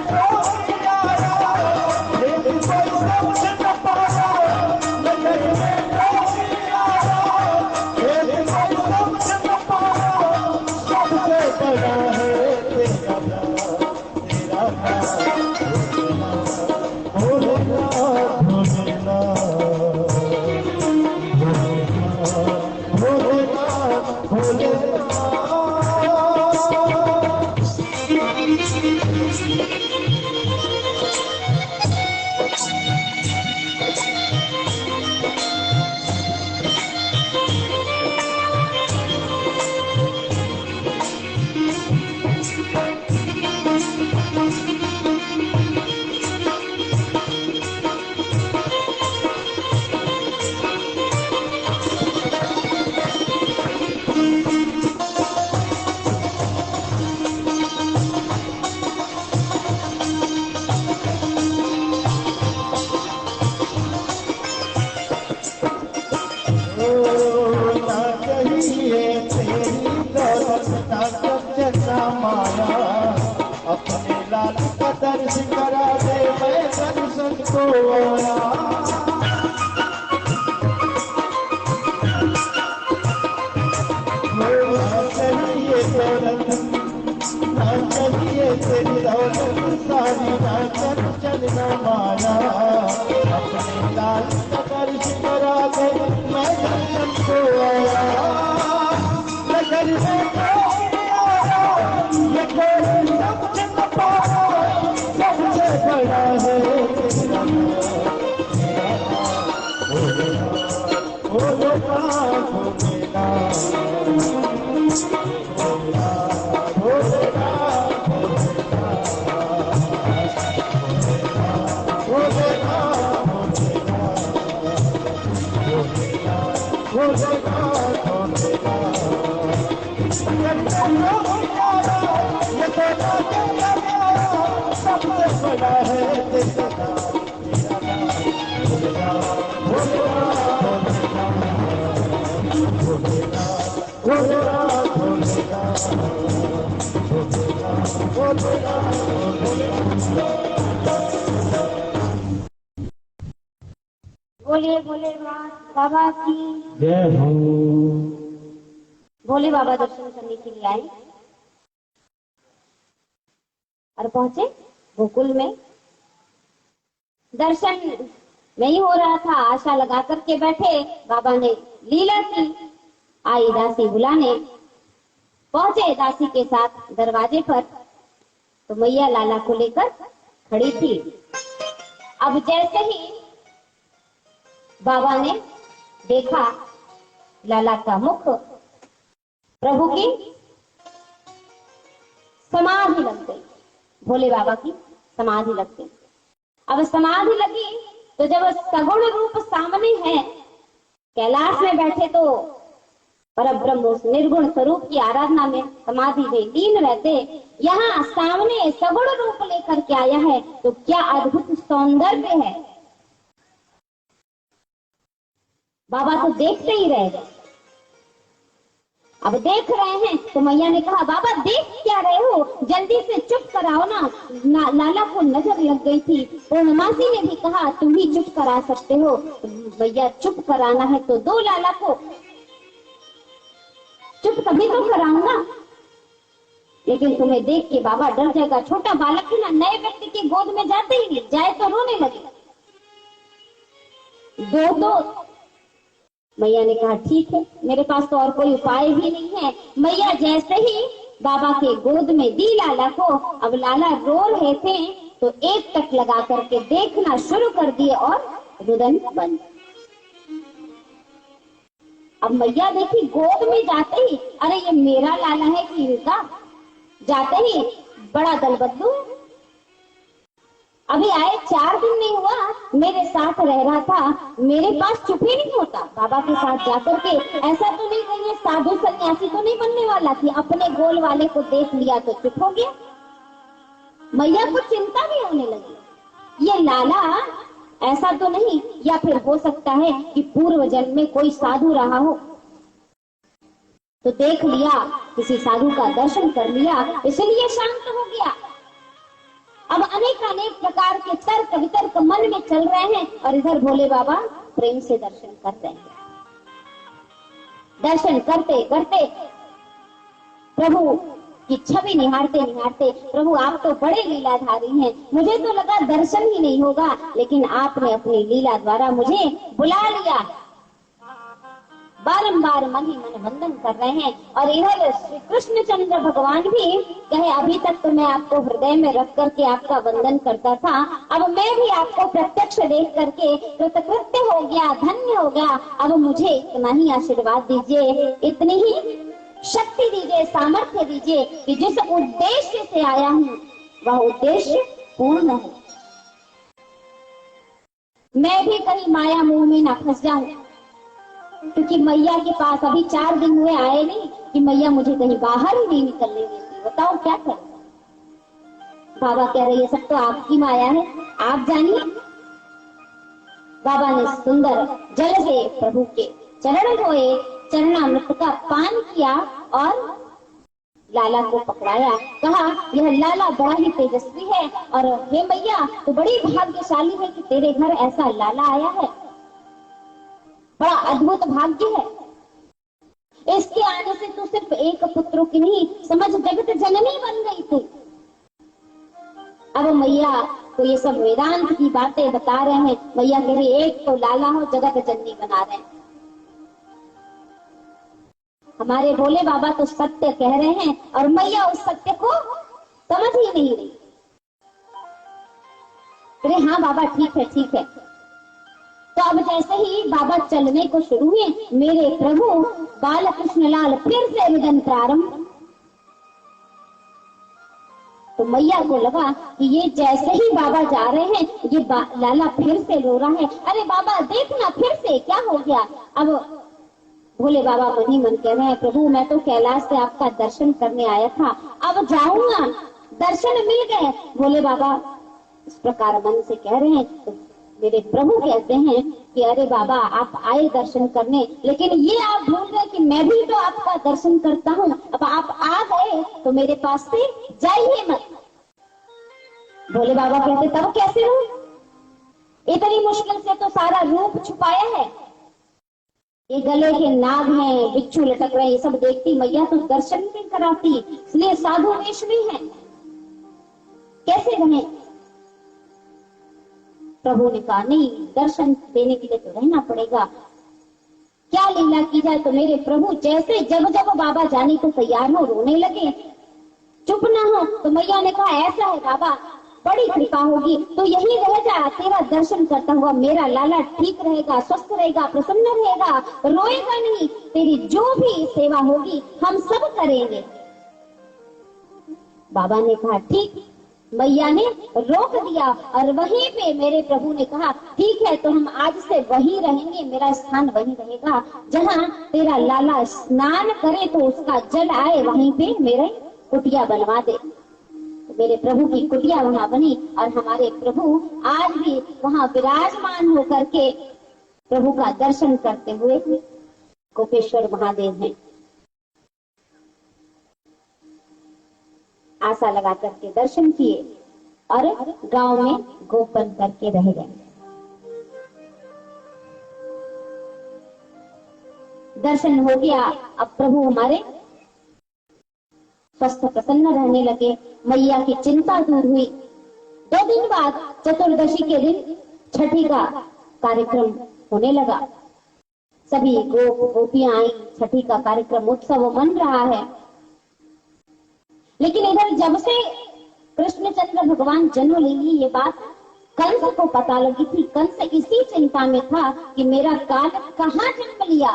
भोलेनाथ भोलेनाथ भोलेनाथ बोलिए बोले बाबा की जय हो। भोले बाबा दर्शन करने के लिए आए और पहुंचे गोकुल में। दर्शन नहीं हो रहा था, आशा लगा करके बैठे। बाबा ने लीला की, आई दासी बुलाने। पहुंचे दासी के साथ दरवाजे पर, तो मैया लाला को लेकर खड़ी थी। अब जैसे ही बाबा ने देखा लाला का मुख, प्रभु की समाधि लग गई, भोले बाबा की समाधि लग गई। अब समाधि लगी तो जब सगुण रूप सामने है, कैलाश में बैठे तो परब्रह्म उस निर्गुण स्वरूप की आराधना में समाधि में लीन रहते, यहाँ सामने सगुण रूप लेकर के आया है, तो क्या अद्भुत सौंदर्य है। बाबा तो देखते ही रह गए। अब देख रहे हैं तो मैया ने कहा, बाबा देख क्या रहे हो, जल्दी से चुप कराओ ना। लाला को नजर लग गई थी। पूर्णमासी ने भी कहा, तुम ही चुप करा सकते हो। मैया चुप कराना है तो दो लाला को, चुप तभी तो कराऊंगा। लेकिन तुम्हें देख के बाबा डर जाएगा, छोटा बालक है ना, नए व्यक्ति की गोद में जाते ही नहीं, जाए तो रोने लगे। दो मैया ने कहा, ठीक है, मेरे पास तो और कोई उपाय भी नहीं है। मैया जैसे ही बाबा के गोद में दी लाला को, अब लाला रो रहे थे तो एक टक लगा करके देखना शुरू कर दिए और रुदन बंद। अब मैया देखी गोद में जाते ही, अरे ये मेरा लाला है कि इनका, जाते ही बड़ा दल बदलू। अभी आए 4 दिन नहीं हुआ, मेरे साथ रह रहा था, मेरे पास चुप ही नहीं होता। बाबा के साथ जाकर के ऐसा तो नहीं कि ये साधु सन्यासी तो नहीं बनने वाला थी, अपने गोल वाले को देख लिया तो चुप हो गया। मैया को चिंता भी होने लगी, ये लाला ऐसा तो नहीं, या फिर हो सकता है कि पूर्व जन्म में कोई साधु रहा हो, तो देख लिया, किसी साधु का दर्शन कर लिया, इसलिए शांत हो गया। अब अनेक प्रकार के तर्क वितर्क मन में चल रहे हैं और इधर भोले बाबा प्रेम से दर्शन कर रहे हैं। दर्शन करते करते प्रभु की छवि निहारते निहारते, प्रभु आप तो बड़े लीलाधारी हैं, मुझे तो लगा दर्शन ही नहीं होगा, लेकिन आपने अपनी लीला द्वारा मुझे बुला लिया। बारंबार मन ही मन वंदन कर रहे हैं। और इधर श्री कृष्ण चंद्र भगवान भी कहे, अभी तक तो मैं आपको हृदय में रख करके आपका वंदन करता था, अब मैं भी आपको प्रत्यक्ष देख करके कृतकृत्य हो गया, धन्य हो गया। अब मुझे इतना ही आशीर्वाद दीजिए, इतनी ही शक्ति दीजिए, सामर्थ्य दीजिए कि जिस उद्देश्य से आया हूँ वह उद्देश्य पूर्ण हो, मैं भी कहीं माया मोह में ना फंस जाऊं। क्योंकि मैया के पास अभी 4 दिन हुए आए नहीं कि मैया मुझे कहीं बाहर ही नहीं निकलने देती, बताओ क्या करें। बाबा कह रहे, ये सब तो आपकी माया है, आप जानिए। बाबा ने सुंदर जल से प्रभु के चरण धोए, चरणामृत का पान किया और लाला को पकड़ाया। कहा, यह लाला बड़ा ही तेजस्वी है और हे मैया तो बड़ी भाग्यशाली है कि तेरे घर ऐसा लाला आया है, बड़ा अद्भुत भाग्य है। इसके आने से तो सिर्फ एक पुत्र की नहीं, समझ जगत जननी बन गई थी। अब मैया तो ये सब वेदांत की बातें बता रहे हैं। मैया कह रही, एक तो लाला हो, जगत जननी बना रहे हैं। हमारे भोले बाबा तो सत्य कह रहे हैं और मैया उस सत्य को समझ ही नहीं रही। अरे हाँ बाबा, ठीक है ठीक है। तो अब जैसे ही बाबा चलने को शुरू हुए, मेरे प्रभु बाल कृष्ण लाल फिर से रुदन प्रारंभ। तो मैया को लगा कि ये जैसे ही बाबा जा रहे हैं, ये लाला फिर से रो रहा है। अरे बाबा देखना, फिर से क्या हो गया। अब भोले बाबा मन ही मन कह रहे हैं, प्रभु मैं तो कैलाश से आपका दर्शन करने आया था, अब जाऊंगा, दर्शन मिल गए। भोले बाबा इस प्रकार मन से कह रहे हैं। तो मेरे प्रभु कहते हैं कि अरे बाबा आप आए दर्शन करने, लेकिन ये आप भूल गए कि मैं भी तो आपका दर्शन करता हूँ। अब आप आ गए तो मेरे पास से जाइए मत। भोले बाबा कहते तब कैसे हो, इतनी मुश्किल से तो सारा रूप छुपाया है, ये गले के नाग हैं, बिच्छू लटक रहे, ये सब देखती मैया तो दर्शन नहीं कराती, इसलिए साधु वेश में है, कैसे रहे। प्रभु ने कहा नहीं, दर्शन देने के लिए तो रहना पड़ेगा, क्या लीला की जाए। तो मेरे प्रभु जैसे जब जब बाबा जाने को तैयार हो रोने लगे, चुप ना हो। तो मैया ने कहा ऐसा है बाबा, बड़ी कृपा होगी तो यही रह जा, तेरा दर्शन करता हुआ मेरा लाला ठीक रहेगा, स्वस्थ रहेगा, प्रसन्न रहेगा, रोएगा नहीं, तेरी जो भी सेवा होगी हम सब करेंगे। बाबा ने कहा ठीक। मैया ने रोक दिया और वहीं पे मेरे प्रभु ने कहा ठीक है, तो हम आज से वहीं रहेंगे, मेरा स्थान वहीं रहेगा, जहाँ तेरा लाला स्नान करे तो उसका जल आए, वहीं पे मेरे कुटिया बनवा दे। तो मेरे प्रभु की कुटिया वहां बनी और हमारे प्रभु आज भी वहां विराजमान होकर के प्रभु का दर्शन करते हुए गोपेश्वर महादेव हैं। आशा लगा करके दर्शन किए और गांव में गोप बन करके रह गए। दर्शन हो गया, अब प्रभु हमारे स्वस्थ प्रसन्न रहने लगे, मैया की चिंता दूर हुई। 2 दिन बाद चतुर्दशी के दिन छठी का कार्यक्रम होने लगा, सभी गोपियां आई, छठी का कार्यक्रम उत्सव मन रहा है। लेकिन इधर जब से कृष्णचंद्र भगवान जन्म लेंगे ये बात कंस को पता लगी थी। कंस इसी चिंता में था कि मेरा काल कहाँ जन्म लिया,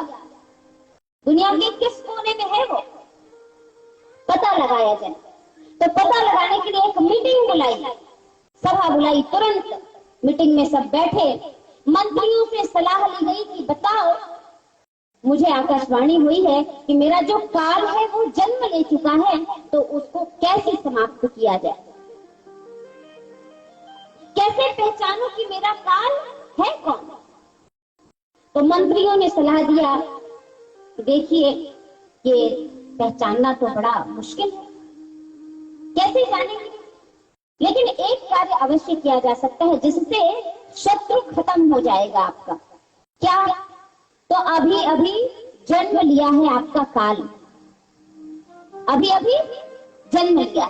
दुनिया के किस कोने में है वो, पता लगाया जाए। तो पता लगाने के लिए एक मीटिंग बुलाई, सभा बुलाई, तुरंत मीटिंग में सब बैठे, मंत्रियों से सलाह ली गई कि बताओ, मुझे आकाशवाणी हुई है कि मेरा जो काल है वो जन्म ले चुका है, तो उसको कैसे समाप्त किया जाए, कैसे पहचानो कि मेरा काल है कौन। तो मंत्रियों ने सलाह दिया, देखिए ये पहचानना तो बड़ा मुश्किल है, कैसे जानेंगे, लेकिन एक कार्य अवश्य किया जा सकता है जिससे शत्रु खत्म हो जाएगा आपका। क्या? तो अभी अभी जन्म लिया है आपका काल, अभी अभी जन्म लिया।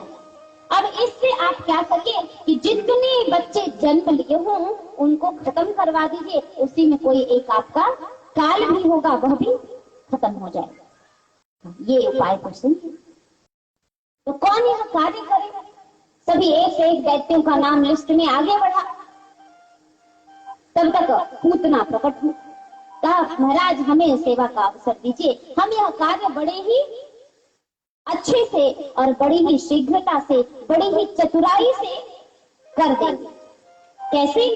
अब इससे आप क्या करिए कि जितने बच्चे जन्म लिए हों उनको खत्म करवा दीजिए, उसी में कोई एक आपका काल भी होगा, वह भी खत्म हो जाएगा। ये उपाय तो सही। तो कौन यह कार्य करेगा? सभी एक से एक दैत्यों का नाम लिस्ट में आगे बढ़ा। तब तक पूतना प्रकट हुई, कहा महाराज हमें सेवा का अवसर दीजिए, हम यह कार्य बड़े ही अच्छे से और बड़ी ही शीघ्रता से, बड़ी ही चतुराई से कर देंगे। कैसे?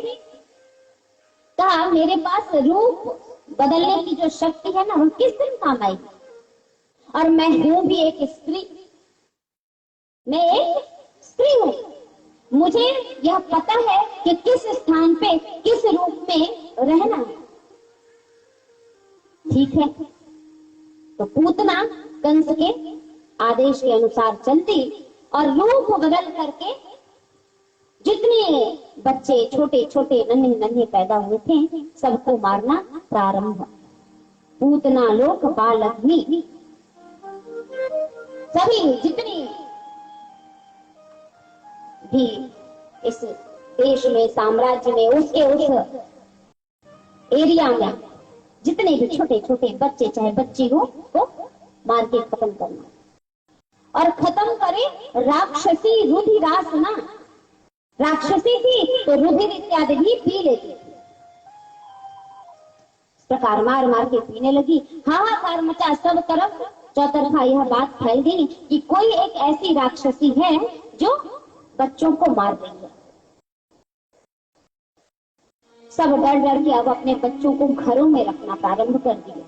कहा मेरे पास रूप बदलने की जो शक्ति है ना, वह किस दिन काम आएगी, और मैं हूं भी एक स्त्री, मैं एक स्त्री हूं, मुझे यह पता है कि किस स्थान पे किस रूप में रहना है। ठीक है, तो पूतना कंस के आदेश के अनुसार चलती और रूप बदल करके जितने बच्चे छोटे छोटे नन्हे नन्हे पैदा हुए थे सबको मारना प्रारंभ। पूतना लोक बालग्नि, सभी जितनी भी इस देश में, साम्राज्य में, उसके उस एरिया में जितने भी छोटे छोटे बच्चे चाहे बच्ची हो तो मार के खत्म करना। और खत्म करे राक्षसी रुधिरासना, राक्षसी थी तो रुधिर इत्यादि भी पी लेती थी। इस प्रकार मार मार के पीने लगी। हाहाकार मचा सब तरफ, चौतरफा यह बात फैल गई कि कोई एक ऐसी राक्षसी है जो बच्चों को मार रही है। सब डर डर के अब अपने बच्चों को घरों में रखना प्रारंभ कर दिए।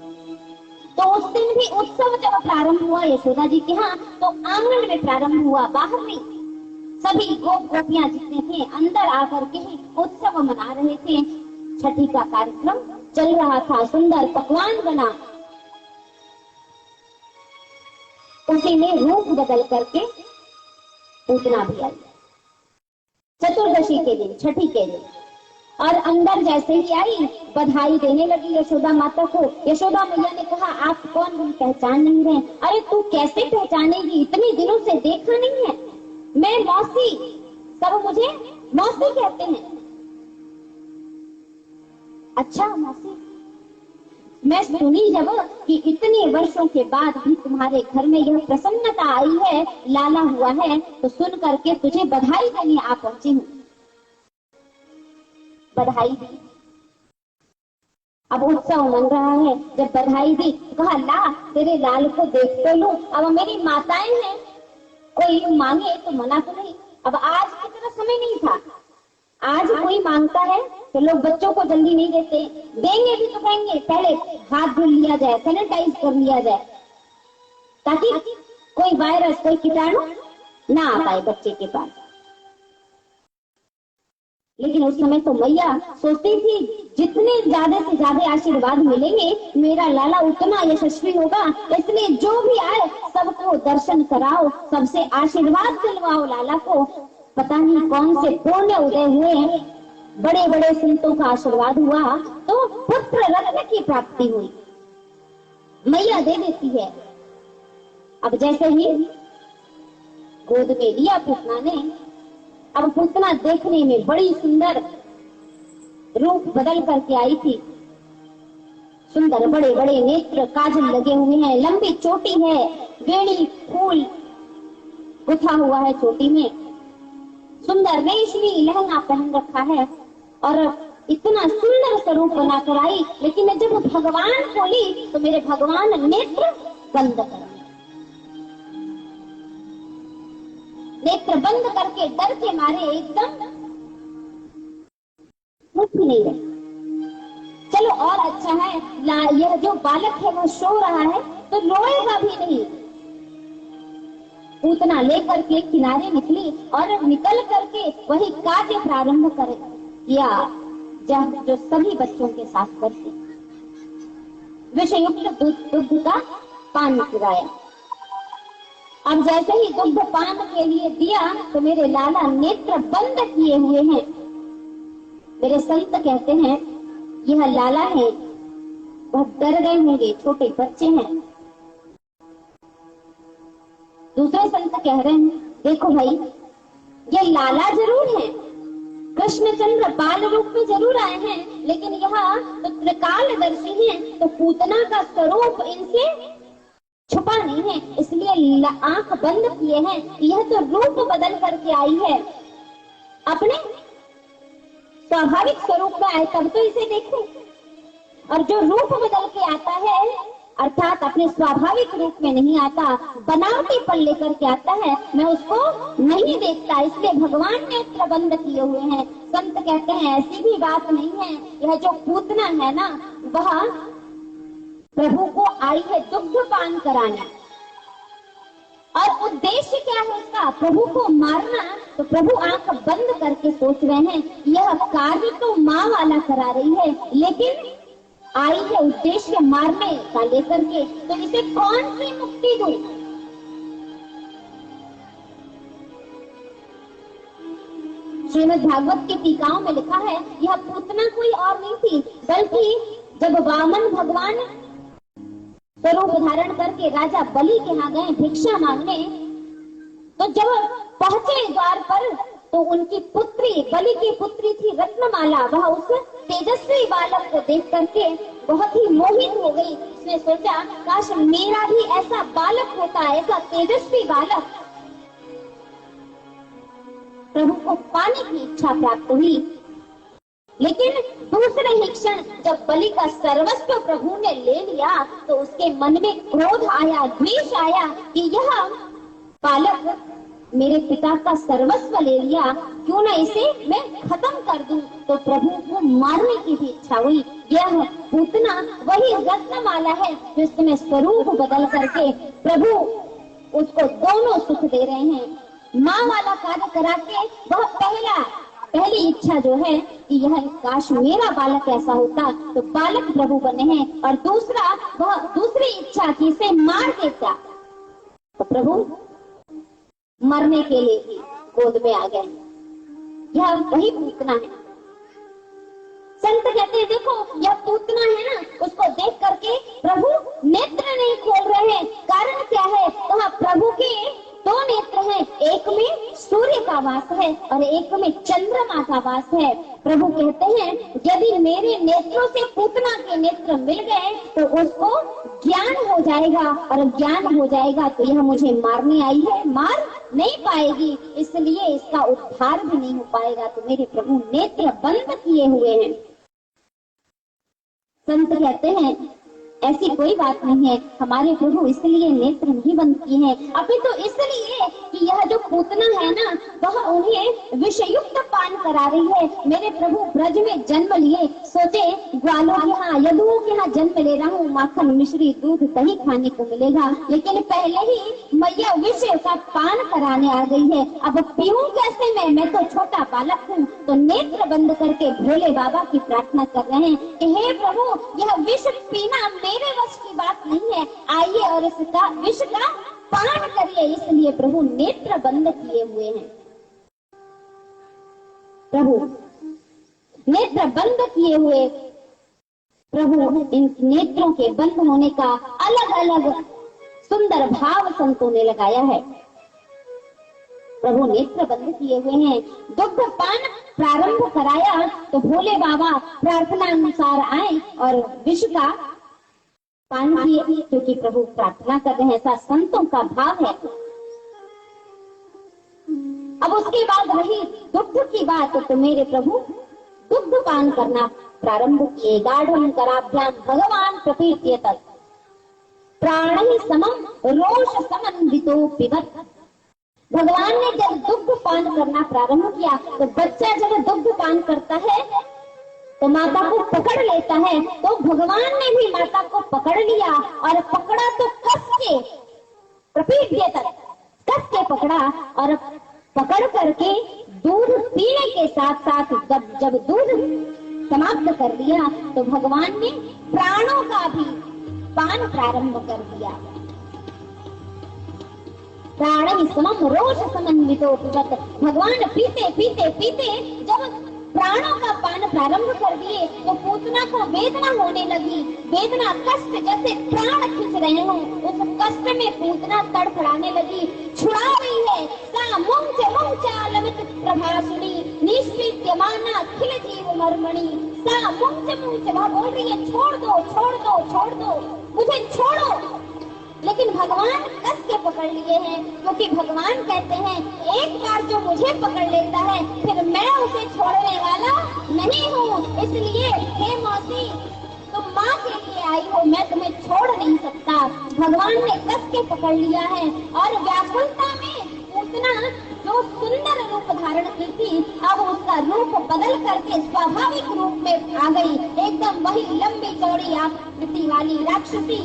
तो उस दिन भी उत्सव जब प्रारंभ हुआ यशोदा जी के यहाँ, तो आंगन में प्रारंभ हुआ, बाहर नहीं। सभी गोप गोपियां जितने थे अंदर आकर के उत्सव मना रहे थे। छठी का कार्यक्रम चल रहा था, सुंदर पकवान बना, उसी में रूप बदल करके पूतना भी आई चतुर्दशी के दिन, छठी के दिन। और अंदर जैसे ही आई बधाई देने लगी यशोदा माता को। यशोदा मैया ने कहा, आप कौन, हम पहचान नहीं रहे। अरे तू कैसे पहचानेगी, इतने दिनों से देखा नहीं है, मैं मौसी, सब मुझे मौसी कहते हैं। अच्छा मौसी, मैं सुनी जब कि इतने वर्षों के बाद भी तुम्हारे घर में यह प्रसन्नता आई है, लाला हुआ है, तो सुन करके तुझे बधाई देने आ पहुंची हूँ। बधाई दी। अब उत्सव मन रहा है, जब बधाई दी कहा, ला तेरे लाल को देख तो लूं। अब मेरी माताएं हैं, कोई मांगे तो मना तो नहीं। अब आज की तरह समय नहीं था, आज कोई मांगता है तो लोग बच्चों को जल्दी नहीं देते, देंगे भी तो कहेंगे पहले हाथ धुल लिया जाए, सैनिटाइज कर लिया जाए, ताकि कोई वायरस, कोई कीटाणु ना आ पाए बच्चे के पास। लेकिन उस समय तो मैया सोचती थी जितने ज्यादा से ज्यादा आशीर्वाद मिलेंगे मेरा लाला उतना यशस्वी होगा, इसलिए जो भी आए सबको दर्शन कराओ, सबसे आशीर्वाद दिलवाओ लाला को। पता नहीं कौन से पुण्य उदय हुए, बड़े बड़े संतों का आशीर्वाद हुआ तो पुत्र रत्न की प्राप्ति हुई, मैया दे देती है। अब जैसे ही गोद में लिया पुतना ने, अब पुतना देखने में बड़ी सुंदर रूप बदल करके आई थी, सुंदर बड़े बड़े नेत्र, काजल लगे हुए हैं, लंबी चोटी है, बेड़ी फूल गुथा हुआ है चोटी में, सुंदर रेशमी लहंगा पहन रखा है और इतना सुंदर स्वरूप बनाकर आई। लेकिन जब भगवान खोली तो मेरे भगवान नेत्र बंद कर, नेत्र बंद करके डर के मारे एकदम मुख नहीं रहे। चलो और अच्छा है, यह जो बालक है वो सो रहा है तो रोएगा भी नहीं। पूतना लेकर के किनारे निकली और निकल करके वही कार्य प्रारंभ कर किया जो सभी बच्चों के साथ करते, विषयुक्त दुग्ध का पान पिलाया। अब जैसे ही दुग्ध पान के लिए दिया तो मेरे लाला नेत्र बंद किए हुए हैं। मेरे संत कहते हैं यह लाला है, वह डर गए होंगे, छोटे बच्चे हैं। दूसरे संत कह रहे हैं, देखो भाई ये लाला जरूर है, कृष्णचंद्र बाल रूप में जरूर आए हैं, लेकिन यहाँ तो त्रिकालदर्शी हैं, तो पूतना का स्वरूप इनसे छुपा नहीं है, इसलिए आंख बंद किए हैं। यह तो रूप बदल करके आई है, अपने स्वाभाविक स्वरूप में आए तब तो इसे देखो। और जो रूप बदल के आता है अर्थात अपने स्वाभाविक रूप में नहीं आता, बनावटी पन लेकर के आता है, मैं उसको नहीं देखता, इसलिए भगवान ने नेत्र बंद किए हुए हैं। संत कहते हैं ऐसी भी बात नहीं है, यह जो पूतना है ना वह प्रभु को आई है दुग्ध पान कराना, और उद्देश्य क्या है उसका, प्रभु को मारना। तो प्रभु आंख बंद करके सोच रहे हैं यह कार्य तो माँ वाला करा रही है, लेकिन आई है उद्देश्य मारने का लेकर के, तो इसे कौन सी मुक्ति दूं। श्रीमद् भागवत की टीकाओं में लिखा है यह पूतना कोई और नहीं थी, बल्कि जब वामन भगवान स्वरूप धारण करके राजा बलि के यहाँ गए भिक्षा मांगने, तो जब पहुंचे द्वार पर तो उनकी पुत्री, बलि की पुत्री थी रत्नमाला, वह उस तेजस्वी बालक को देख करके बहुत ही मोहित हो गई। उसने सोचा काश मेरा भी ऐसा बालक होता, ऐसा तेजस्वी बालक। प्रभु को पाने की इच्छा प्राप्त हुई, लेकिन दूसरे ही क्षण जब बलि का सर्वस्व प्रभु ने ले लिया तो उसके मन में क्रोध आया, द्वेष आया कि यह बालक मेरे पिता का सर्वस्व ले लिया, क्यों ना इसे मैं खत्म कर दूं। तो प्रभु को मारने की भी इच्छा हुई। यह पूतना वही रत्नमाला है जिसमें स्वरूप बदल करके प्रभु उसको दोनों सुख दे रहे हैं। माँ वाला कार्य करा के वह पहला पहली इच्छा जो है कि यह काश मेरा बालक ऐसा होता तो बालक प्रभु बने हैं, और दूसरा वह दूसरी इच्छा कि इसे मार देता तो प्रभु मरने के लिए भी गोद में आ गए। यह वही पूतना है। संत कहते हैं देखो यह पूतना है ना, उसको देख करके प्रभु नेत्र नहीं खोल रहे हैं। कारण क्या है? वहाँ प्रभु के दो नेत्र हैं, एक में सूर्य का वास है और एक में चंद्रमा का वास है। प्रभु कहते हैं यदि मेरे नेत्रों से पूतना के नेत्र मिल गए तो उसको ज्ञान हो जाएगा, और ज्ञान हो जाएगा तो यह मुझे मारने आई है, मार नहीं पाएगी, इसलिए इसका उद्धार भी नहीं हो पाएगा। तो मेरे प्रभु नेत्र बंद किए हुए हैं। संत कहते हैं ऐसी कोई बात नहीं है, हमारे प्रभु इसलिए नेत्र नहीं बंद किए हैं, अभी तो इसलिए कि यह जो पूतना है ना वह उन्हें विषयुक्त पान करा रही है। मेरे प्रभु ब्रज में जन्म लिए, सोचे ग्वालों के यहाँ यदुओं के यहाँ जन्म ले रहा हूँ, माखन मिश्री दूध दही खाने को मिलेगा, लेकिन पहले ही मैया विष का पान कराने आ गई है। अब पीऊं कैसे मैं तो छोटा बालक हूँ। तो नेत्र बंद करके भोले बाबा की प्रार्थना कर रहे हैं कि हे प्रभु यह विष पीना मेरे वश की बात नहीं है, आइए और इसका विष का पान करिए। इसलिए प्रभु नेत्र बंद किए हुए हैं। प्रभु नेत्र बंद किए हुए, प्रभु इन नेत्रों के बंद होने का अलग अलग सुंदर भाव संतों ने लगाया है। प्रभु नेत्र बंद किए हुए हैं, दुग्ध पान प्रारंभ कराया तो भोले बाबा प्रार्थना अनुसार आए और विष का पान किए, क्योंकि प्रभु प्रार्थना कर रहे हैं, ऐसा संतों का भाव है। अब उसके बाद रही दुग्ध की बात, तो मेरे प्रभु दुग्ध पान करना प्रारंभ किए। गाढ़ं कराभ्याम भगवान प्रपीड्यत प्राणहि समम रोष समन्वितो पिबत। भगवान ने जब दुग्ध पान करना प्रारंभ किया तो बच्चा जब दुग्ध पान करता है तो माता को पकड़ लेता है, तो भगवान ने भी माता को पकड़ लिया और पकड़ा तो कस के प्रपीड्यत, कस के पकड़ा और पकड़ करके दूध पीने के साथ साथ जब दूध समाप्त कर दिया तो भगवान ने प्राणों का भी पान प्रारंभ कर दिया। प्राण समम रोष समन्वितो पिबत। भगवान पीते पीते पीते जब प्राणों का पान प्रारंभ कर दिए तो पूतना को वेदना होने लगी। वेदना कष्ट, जैसे प्राण खींच रहे हो, उस कष्ट में पूतना तड़फड़ाने लगी, छुड़ा रही है। सा मुंचा लमित प्रभासुनी निष्पीड्यमाना खिल जीव मर्मणि। सा मुंच वह बोल रही है छोड़ दो छोड़ दो छोड़ दो, मुझे छोड़ो। लेकिन भगवान कस के पकड़ लिए हैं, क्योंकि भगवान कहते हैं एक बार जो मुझे पकड़ लेता है फिर मैं उसे छोड़ने वाला नहीं हूँ। इसलिए हे मौसी तुम माँ के लिए आई हो, मैं तुम्हें छोड़ नहीं सकता। भगवान ने कस के पकड़ लिया है और व्याकुलता में पूतना जो सुंदर रूप धारण की थी अब उसका रूप बदल करके स्वाभाविक रूप में आ गई। एकदम वही लंबी चौड़ी आकृति वाली राक्षसी,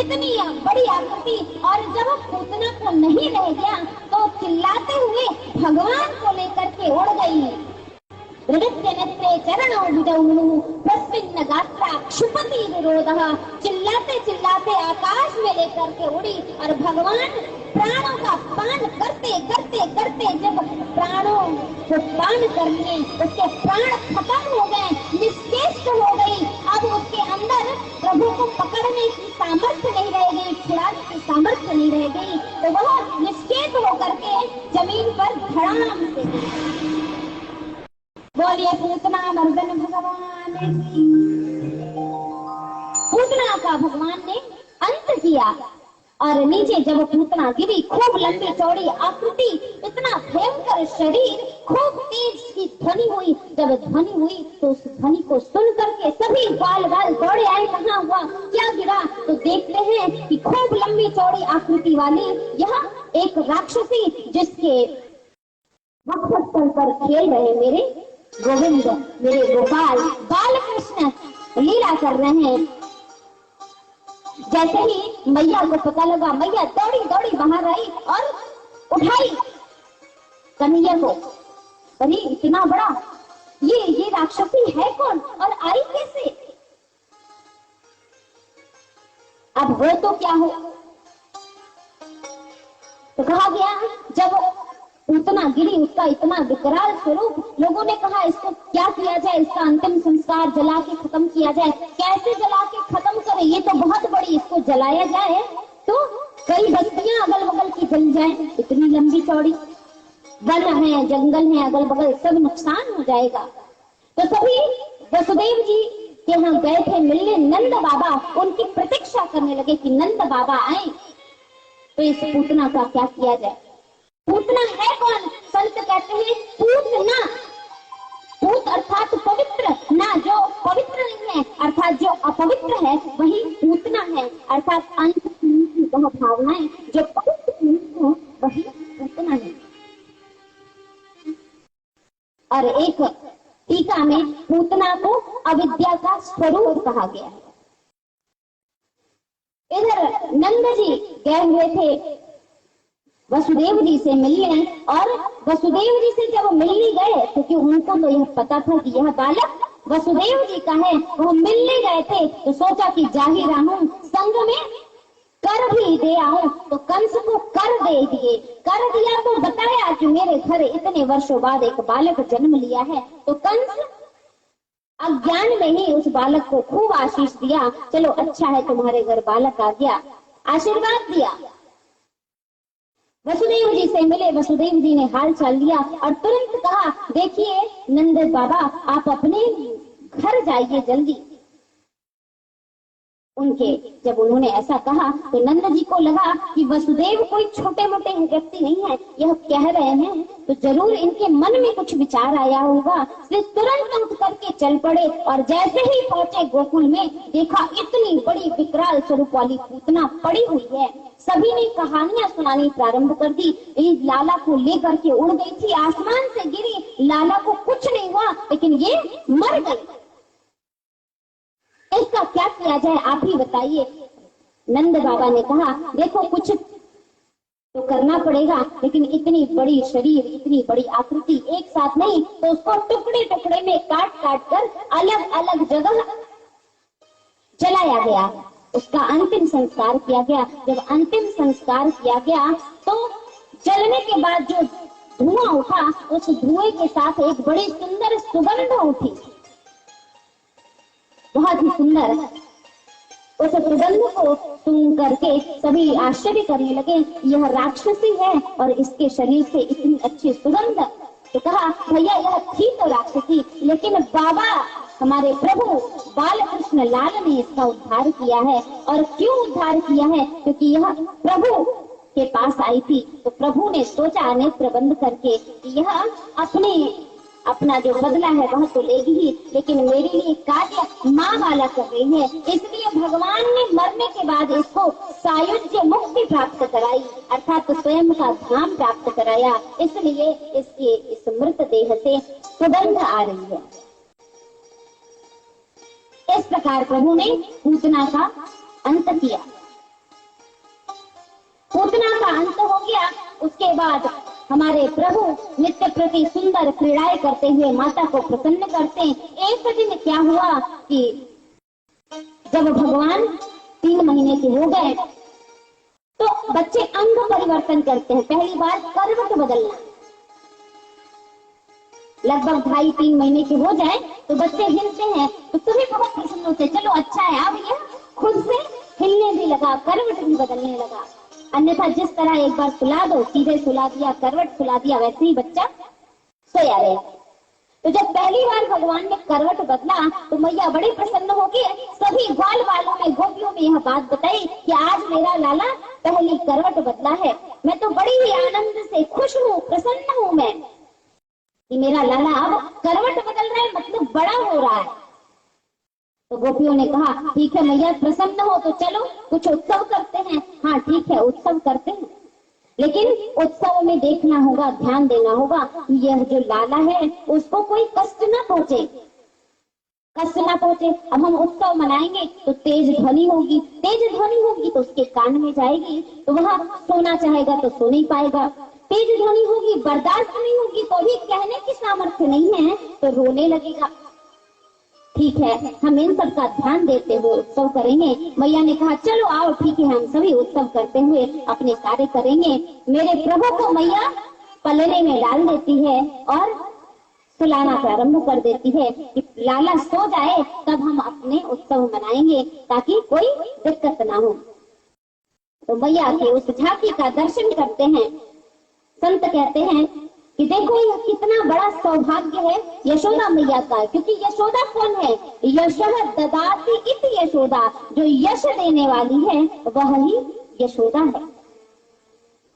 इतनी बड़ी आकृति। और जब पूतना को नहीं रह गया तो चिल्लाते हुए भगवान को लेकर के उड़ गई। नृत्य नेत्रे चरणों विदौनु प्रस्मिन्न गात्रा क्षुपति विरोधः। चिल्लाते चिल्लाते आकाश में लेकर के उड़ी और भगवान प्राणों का पान करते करते करते जब प्राणों को पान कर लिए उसके प्राण खत्म हो गए, निश्चेष्ट हो गई। अब उसके अंदर प्रभु को पकड़ने की सामर्थ्य नहीं रह गई, छुड़ाने की सामर्थ्य नहीं रह गई, तो वह निश्चेत होकर के जमीन पर धड़ाम से गिरी। बोलिए पूतना मर्दन भगवान की। पूतना का भगवान ने अंत किया और नीचे जब पूतना गिरी, खूब लंबी चौड़ी आकृति, इतना भयंकर शरीर, खूब तेज की ध्वनि हुई। जब ध्वनि हुई तो उस ध्वनि को सुन करके सभी बाल बाल दौड़े आए, कहाँ हुआ क्या गिरा। तो देखते हैं कि खूब लंबी चौड़ी आकृति वाली यह एक राक्षसी, जिसके वक्षस्थल पर खेल रहे मेरे गोविंद, मेरे गोपाल बाल कृष्ण लीला कर रहे हैं। जैसे ही मैया को पता लगा, मैया दौड़ी दौड़ी बाहर आई और उठाई कन्हैया को। अरे इतना बड़ा, ये राक्षसी है कौन और आई कैसे? अब हो तो क्या हो। तो कहा गया जब पूतना गिरी, उसका इतना विकराल स्वरूप, लोगों ने कहा इसको क्या किया जाए, इसका अंतिम संस्कार जला के खत्म किया जाए। कैसे जला के खत्म करें, ये तो बहुत बड़ी, इसको जलाया जाए तो कई बस्तियां अगल बगल की जल जाएं, इतनी लंबी चौड़ी, वन है, जंगल है अगल बगल, सब नुकसान हो जाएगा। तो सभी वसुदेव जी के यहाँ गए थे मिलने, नंद बाबा उनकी प्रतीक्षा करने लगे कि नंद बाबा आए तो इस पूतना का क्या किया जाए। पूतना है कौन? संत कहते हैं पूतना, पूत अर्थात पवित्र, ना जो पवित्र नहीं है अर्थात जो अपवित्र है वही पूतना है, अर्थात अंत की वह भावनाएं जो पवित्र नहीं है वही पूतना है। और एक टीका में पूतना को अविद्या का स्वरूप कहा गया है। इधर नंद जी गए हुए थे वसुदेव जी से मिलने, और वसुदेव जी से जब मिलने गए क्योंकि उनको तो यह पता था कि यह बालक वसुदेव जी का है, वो मिलने गए थे तो सोचा कि जा ही रहा हूं, संग में कर भी दे आऊं, तो कंस को कर दे दिए। कर दिया तो बताया कि मेरे घर इतने वर्षों बाद एक बालक जन्म लिया है। तो कंस अज्ञान में ही उस बालक को खूब आशीष दिया, चलो अच्छा है तुम्हारे घर बालक आ गया, आशीर्वाद दिया। वसुदेव जी से मिले, वसुदेव जी ने हाल चाल लिया और तुरंत कहा देखिए नंद बाबा आप अपने घर जाइए जल्दी। उनके जब उन्होंने ऐसा कहा तो नंद जी को लगा कि वसुदेव कोई छोटे मोटे व्यक्ति नहीं है, यह कह रहे हैं तो जरूर इनके मन में कुछ विचार आया होगा। इसलिए तुरंत उठ करके चल पड़े और जैसे ही पहुंचे गोकुल में देखा इतनी बड़ी विकराल स्वरूप वाली पूतना पड़ी हुई है। सभी ने कहानियां सुनानी प्रारंभ कर दी। लाला को लेकर के उड़ गई थी, आसमान से गिरी, लाला को कुछ नहीं हुआ लेकिन ये मर गई। इसका क्या किया जाए आप ही बताइए। नंद बाबा ने कहा देखो कुछ तो करना पड़ेगा, लेकिन इतनी बड़ी शरीर, इतनी बड़ी आकृति एक साथ नहीं, तो उसको टुकड़े टुकड़े में काट काट कर अलग अलग जगह जलाया गया, उसका अंतिम संस्कार किया गया। जब अंतिम संस्कार किया गया तो जलने के बाद जो धुआं उठा, उस धुएं के साथ एक बड़ी सुंदर सुगंध उठी, बहुत ही सुंदर। उस सुगंध को सुन करके सभी आश्चर्य करने लगे, यह राक्षसी है और इसके शरीर से इतनी अच्छी सुगंध। तो कहा भैया यह थी तो राक्षसी, लेकिन बाबा हमारे प्रभु बालकृष्ण लाल ने इसका उद्धार किया है। और क्यों उद्धार किया है? क्योंकि यह प्रभु के पास आई थी तो प्रभु ने सोचा नेत्र बंद करके कि यह अपना जो बदला है वह तो लेगी ही, लेकिन मेरे लिए कार्य माँ वाला कर रही है, इसलिए भगवान ने मरने के बाद इसको सायुज्य मुक्ति प्राप्त कराई, अर्थात तो स्वयं का धाम प्राप्त कराया, इसलिए इसके इस मृत देह से सुगंध आ रही है। इस प्रकार प्रभु ने पूतना का अंत किया। पूतना का अंत हो गया, उसके बाद हमारे प्रभु नित्य प्रति सुंदर क्रीड़ाएं करते हुए माता को प्रसन्न करते हैं। एक दिन क्या हुआ कि जब भगवान 3 महीने के हो गए तो बच्चे अंग परिवर्तन करते हैं, पहली बार करवट बदलना। लगभग 2.5-3 महीने के हो जाए तो बच्चे हिलते हैं, तो तुम्हें बहुत प्रसन्न होते, चलो अच्छा है। अब यह खुद से हिलने भी लगा, करवट भी बदलने लगा। अन्यथा जिस तरह एक बार सुला दो, सीधे सुला दिया, करवट सुला दिया, वैसे ही बच्चा सोया रहे। तो जब पहली बार भगवान ने करवट बदला तो मैया बड़ी प्रसन्न होगी, सभी ग्वाल वालों में, गोपियों में यह बात बताई कि आज मेरा लाला पहली करवट बदला है। मैं तो बड़ी ही आनंद से खुश हूँ, प्रसन्न हूँ मैं कि मेरा लाला अब करवट बदल रहा है, मतलब बड़ा हो रहा है। तो गोपियों ने कहा ठीक है मैया, प्रसन्न हो तो चलो कुछ उत्सव करते हैं। हाँ ठीक है, उत्सव करते हैं, लेकिन उत्सव में देखना होगा, ध्यान देना होगा कि यह जो लाला है उसको कोई कष्ट ना पहुंचे, कष्ट ना पहुंचे। अब हम उत्सव मनाएंगे तो तेज ध्वनि होगी, तेज ध्वनि होगी तो उसके कान में जाएगी, तो वह सोना चाहेगा तो सो नहीं पाएगा। तेज ध्वनि होगी, बर्दाश्त नहीं होगी, तो भी कहने की सामर्थ्य नहीं है तो रोने लगेगा। ठीक है, हम इन सब का ध्यान देते हुए उत्सव करेंगे। मैया ने कहा चलो आओ, ठीक है, हम सभी उत्सव करते हुए अपने कार्य करेंगे। मेरे प्रभु को मैया पलने में डाल देती है और सुलाना प्रारंभ कर देती है कि लाला सो जाए तब हम अपने उत्सव मनाएंगे, ताकि कोई दिक्कत ना हो। तो मैया के उस झांकी का दर्शन करते हैं। संत कहते हैं कि देखो यह कितना बड़ा सौभाग्य है यशोदा मैया का, क्योंकि यशोदा कौन है? यशः ददाति इति यशोदा, जो यश देने वाली है वह ही यशोदा है।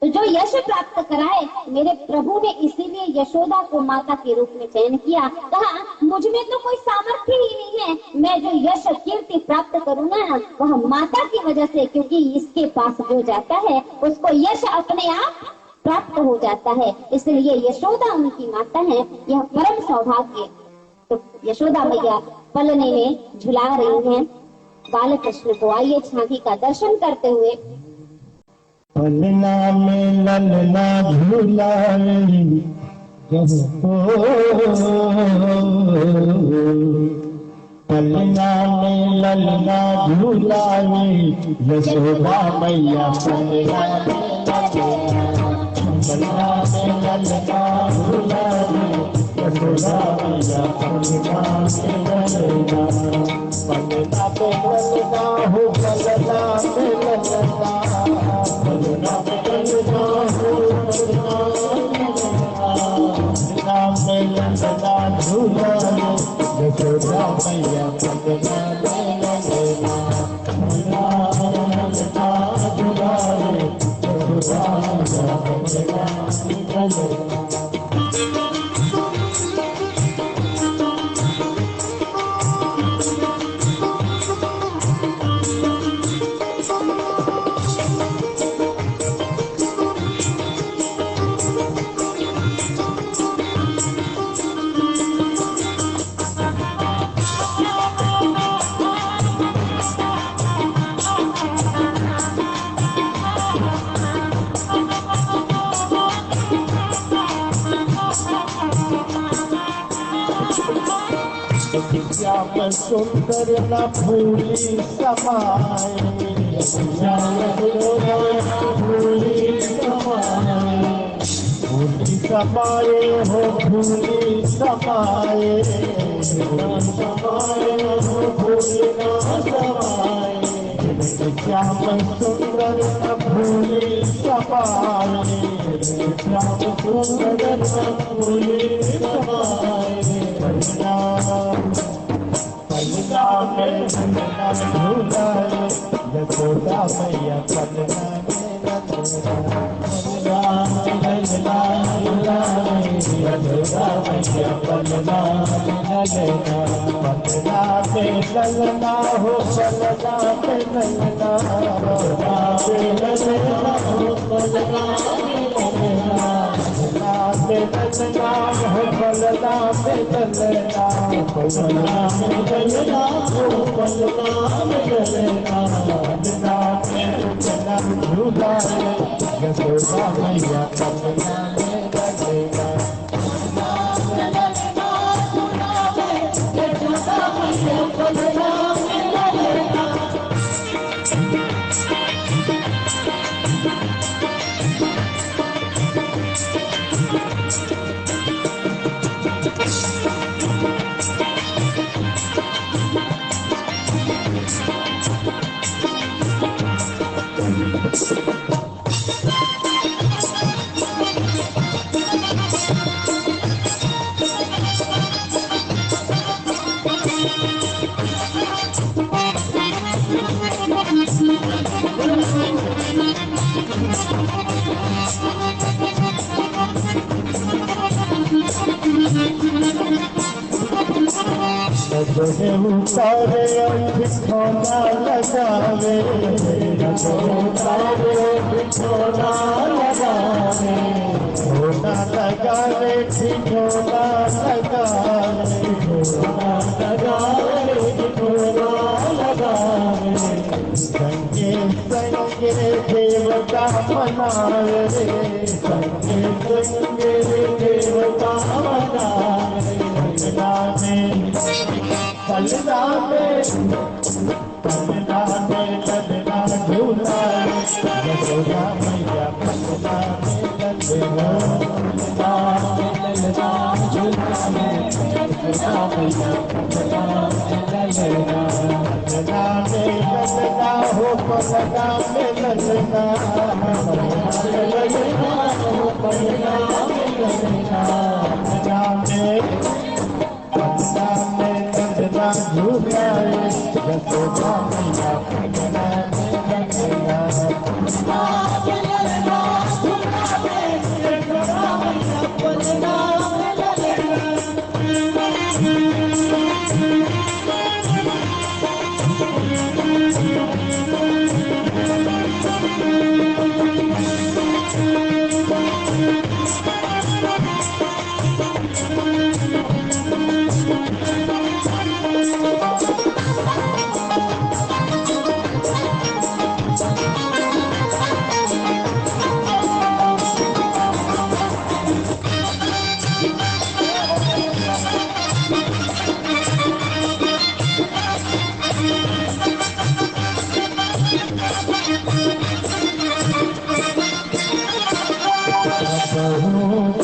तो जो यश प्राप्त कराए मेरे प्रभु ने, इसीलिए यशोदा को माता के रूप में चयन किया। कहा मुझ में तो कोई सामर्थ्य ही नहीं है, मैं जो यश कीर्ति प्राप्त करूंगा ना वह माता की वजह से, क्योंकि इसके पास जो जाता है उसको यश अपने आप प्राप्त हो जाता है, इसलिए यशोदा उनकी माता है। यह परम सौभाग्य। तो यशोदा मैया पलने में झुला रही हैं बाल कृष्ण को। आइए झांकी का दर्शन करते हुए। पलना में ललना झूलाए पलना में ललना झूलाए यशोदा मैया। पलना में ललना झूलाए यशोदा मैया। पलना पे ललना हो, पलना पे ललना, पलना पे ललना हो, पलना पे ललना झूलाए यशोदा मैया। पलना पे ललना, पलना ललना झूलाए यशोदा मैया। श्याम सुंदर न भूली समाए, श्याम सुंदर भूली समाए, भूली समाए हो, भूली समाए, समाए हो, भूली न समाए। श्याम सुंदर न भूली समाए, श्याम सुंदर न भूली समाए। पलना में ललना झूलाए यशोदा मैया। पलना में ललना झूलाए यशोदा मैया। पलना में ललना, पलना पे ललना हो, पलना पे ललना, पलना पे ललना हो, पलना पे ललना, पलना पे ललना हो, पलना पे ललना, पलना पे ललना हो, पलना पे ललना। पलना में ललना झूलाए यशोदा मैया। पलना में ललना, पलना में ललना झूलाए यशोदा मैया। पलना में ललना। उतारे बिछौना लगावे, उतारे बिछौना लगावे, झोला लगावे, झोला लगावे, झोला लगावे, झोला लगावे। संगे संगे देवता मनाए संगे संगे देवता मनाए पलना में पलना में ललना झूलाए यशोदा मैया पलना में ललना झूलाए यशोदा मैया पलना में ललना हो पलना में ललना हो पलना में ललना पलना में ललना झूलाए यशोदा मैया पलना में ललना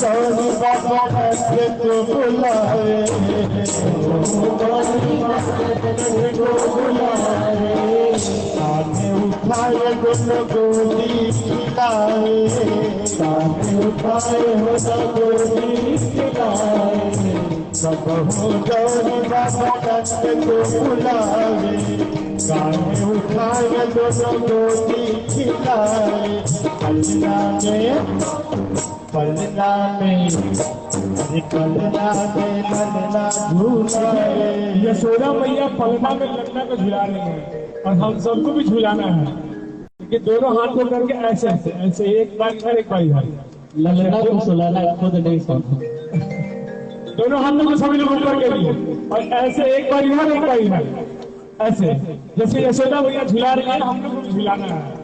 गौरी बाबा के तो बुलाए सामने उठाए दोनों गोदी खिलाए सामने उठाए हो तो गोदी खिलाए सब हो गौरी बाबा के तो बुलाए सामने उठाए दोनों गोदी खिलाए पलना में ललना झूलाए यशोदा मैया पलना में ललना को झुला रही है और हम सबको भी झुलाना है क्योंकि दोनों हाथ को करके ऐसे ऐसे ऐसे एक बार इधर एक बार इधर ललना को सुलाना खुद नहीं सुना दोनों हाथों को सभी लोग ऊपर के लिए और ऐसे एक बार इधर एक बार इधर ऐसे जैसे यशोदा मैया झुला रही है हम लोग को भी झुलाना है।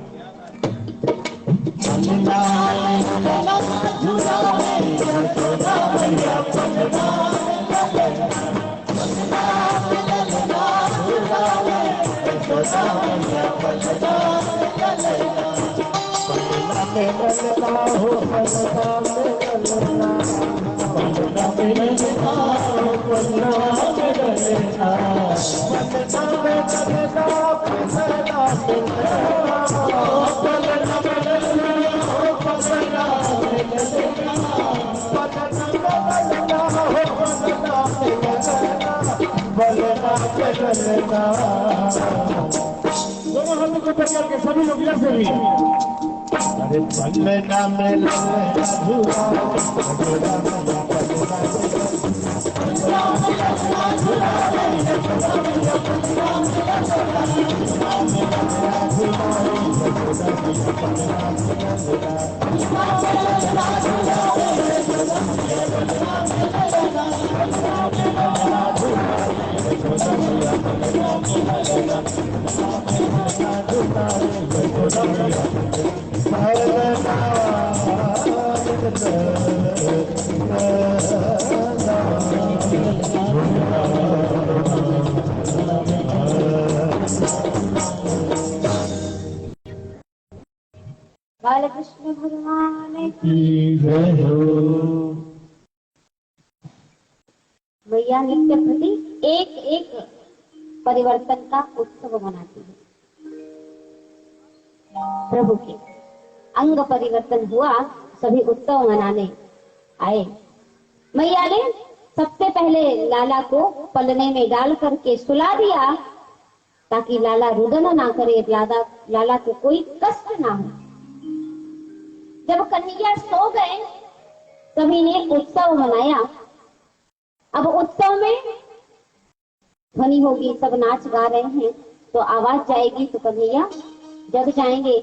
दोनों हाथों को पकड़ के सभी लोग इधर से भी अरे पलना में ललना बालकृष्ण भगवान की जय हो। मैया नित्य प्रति एक एक परिवर्तन का उत्सव मनाती है। प्रभु के अंग परिवर्तन हुआ, सभी उत्सव मनाने आए। मैया ने सबसे पहले लाला को पलने में डाल करके सुला दिया ताकि लाला रुदन ना करे, लाला को कोई कष्ट ना हो। जब कन्हैया सो गए सभी ने उत्सव मनाया। अब उत्सव में ध्वनि होगी, सब नाच गा रहे हैं तो आवाज जाएगी तो कन्हैया जग जाएंगे।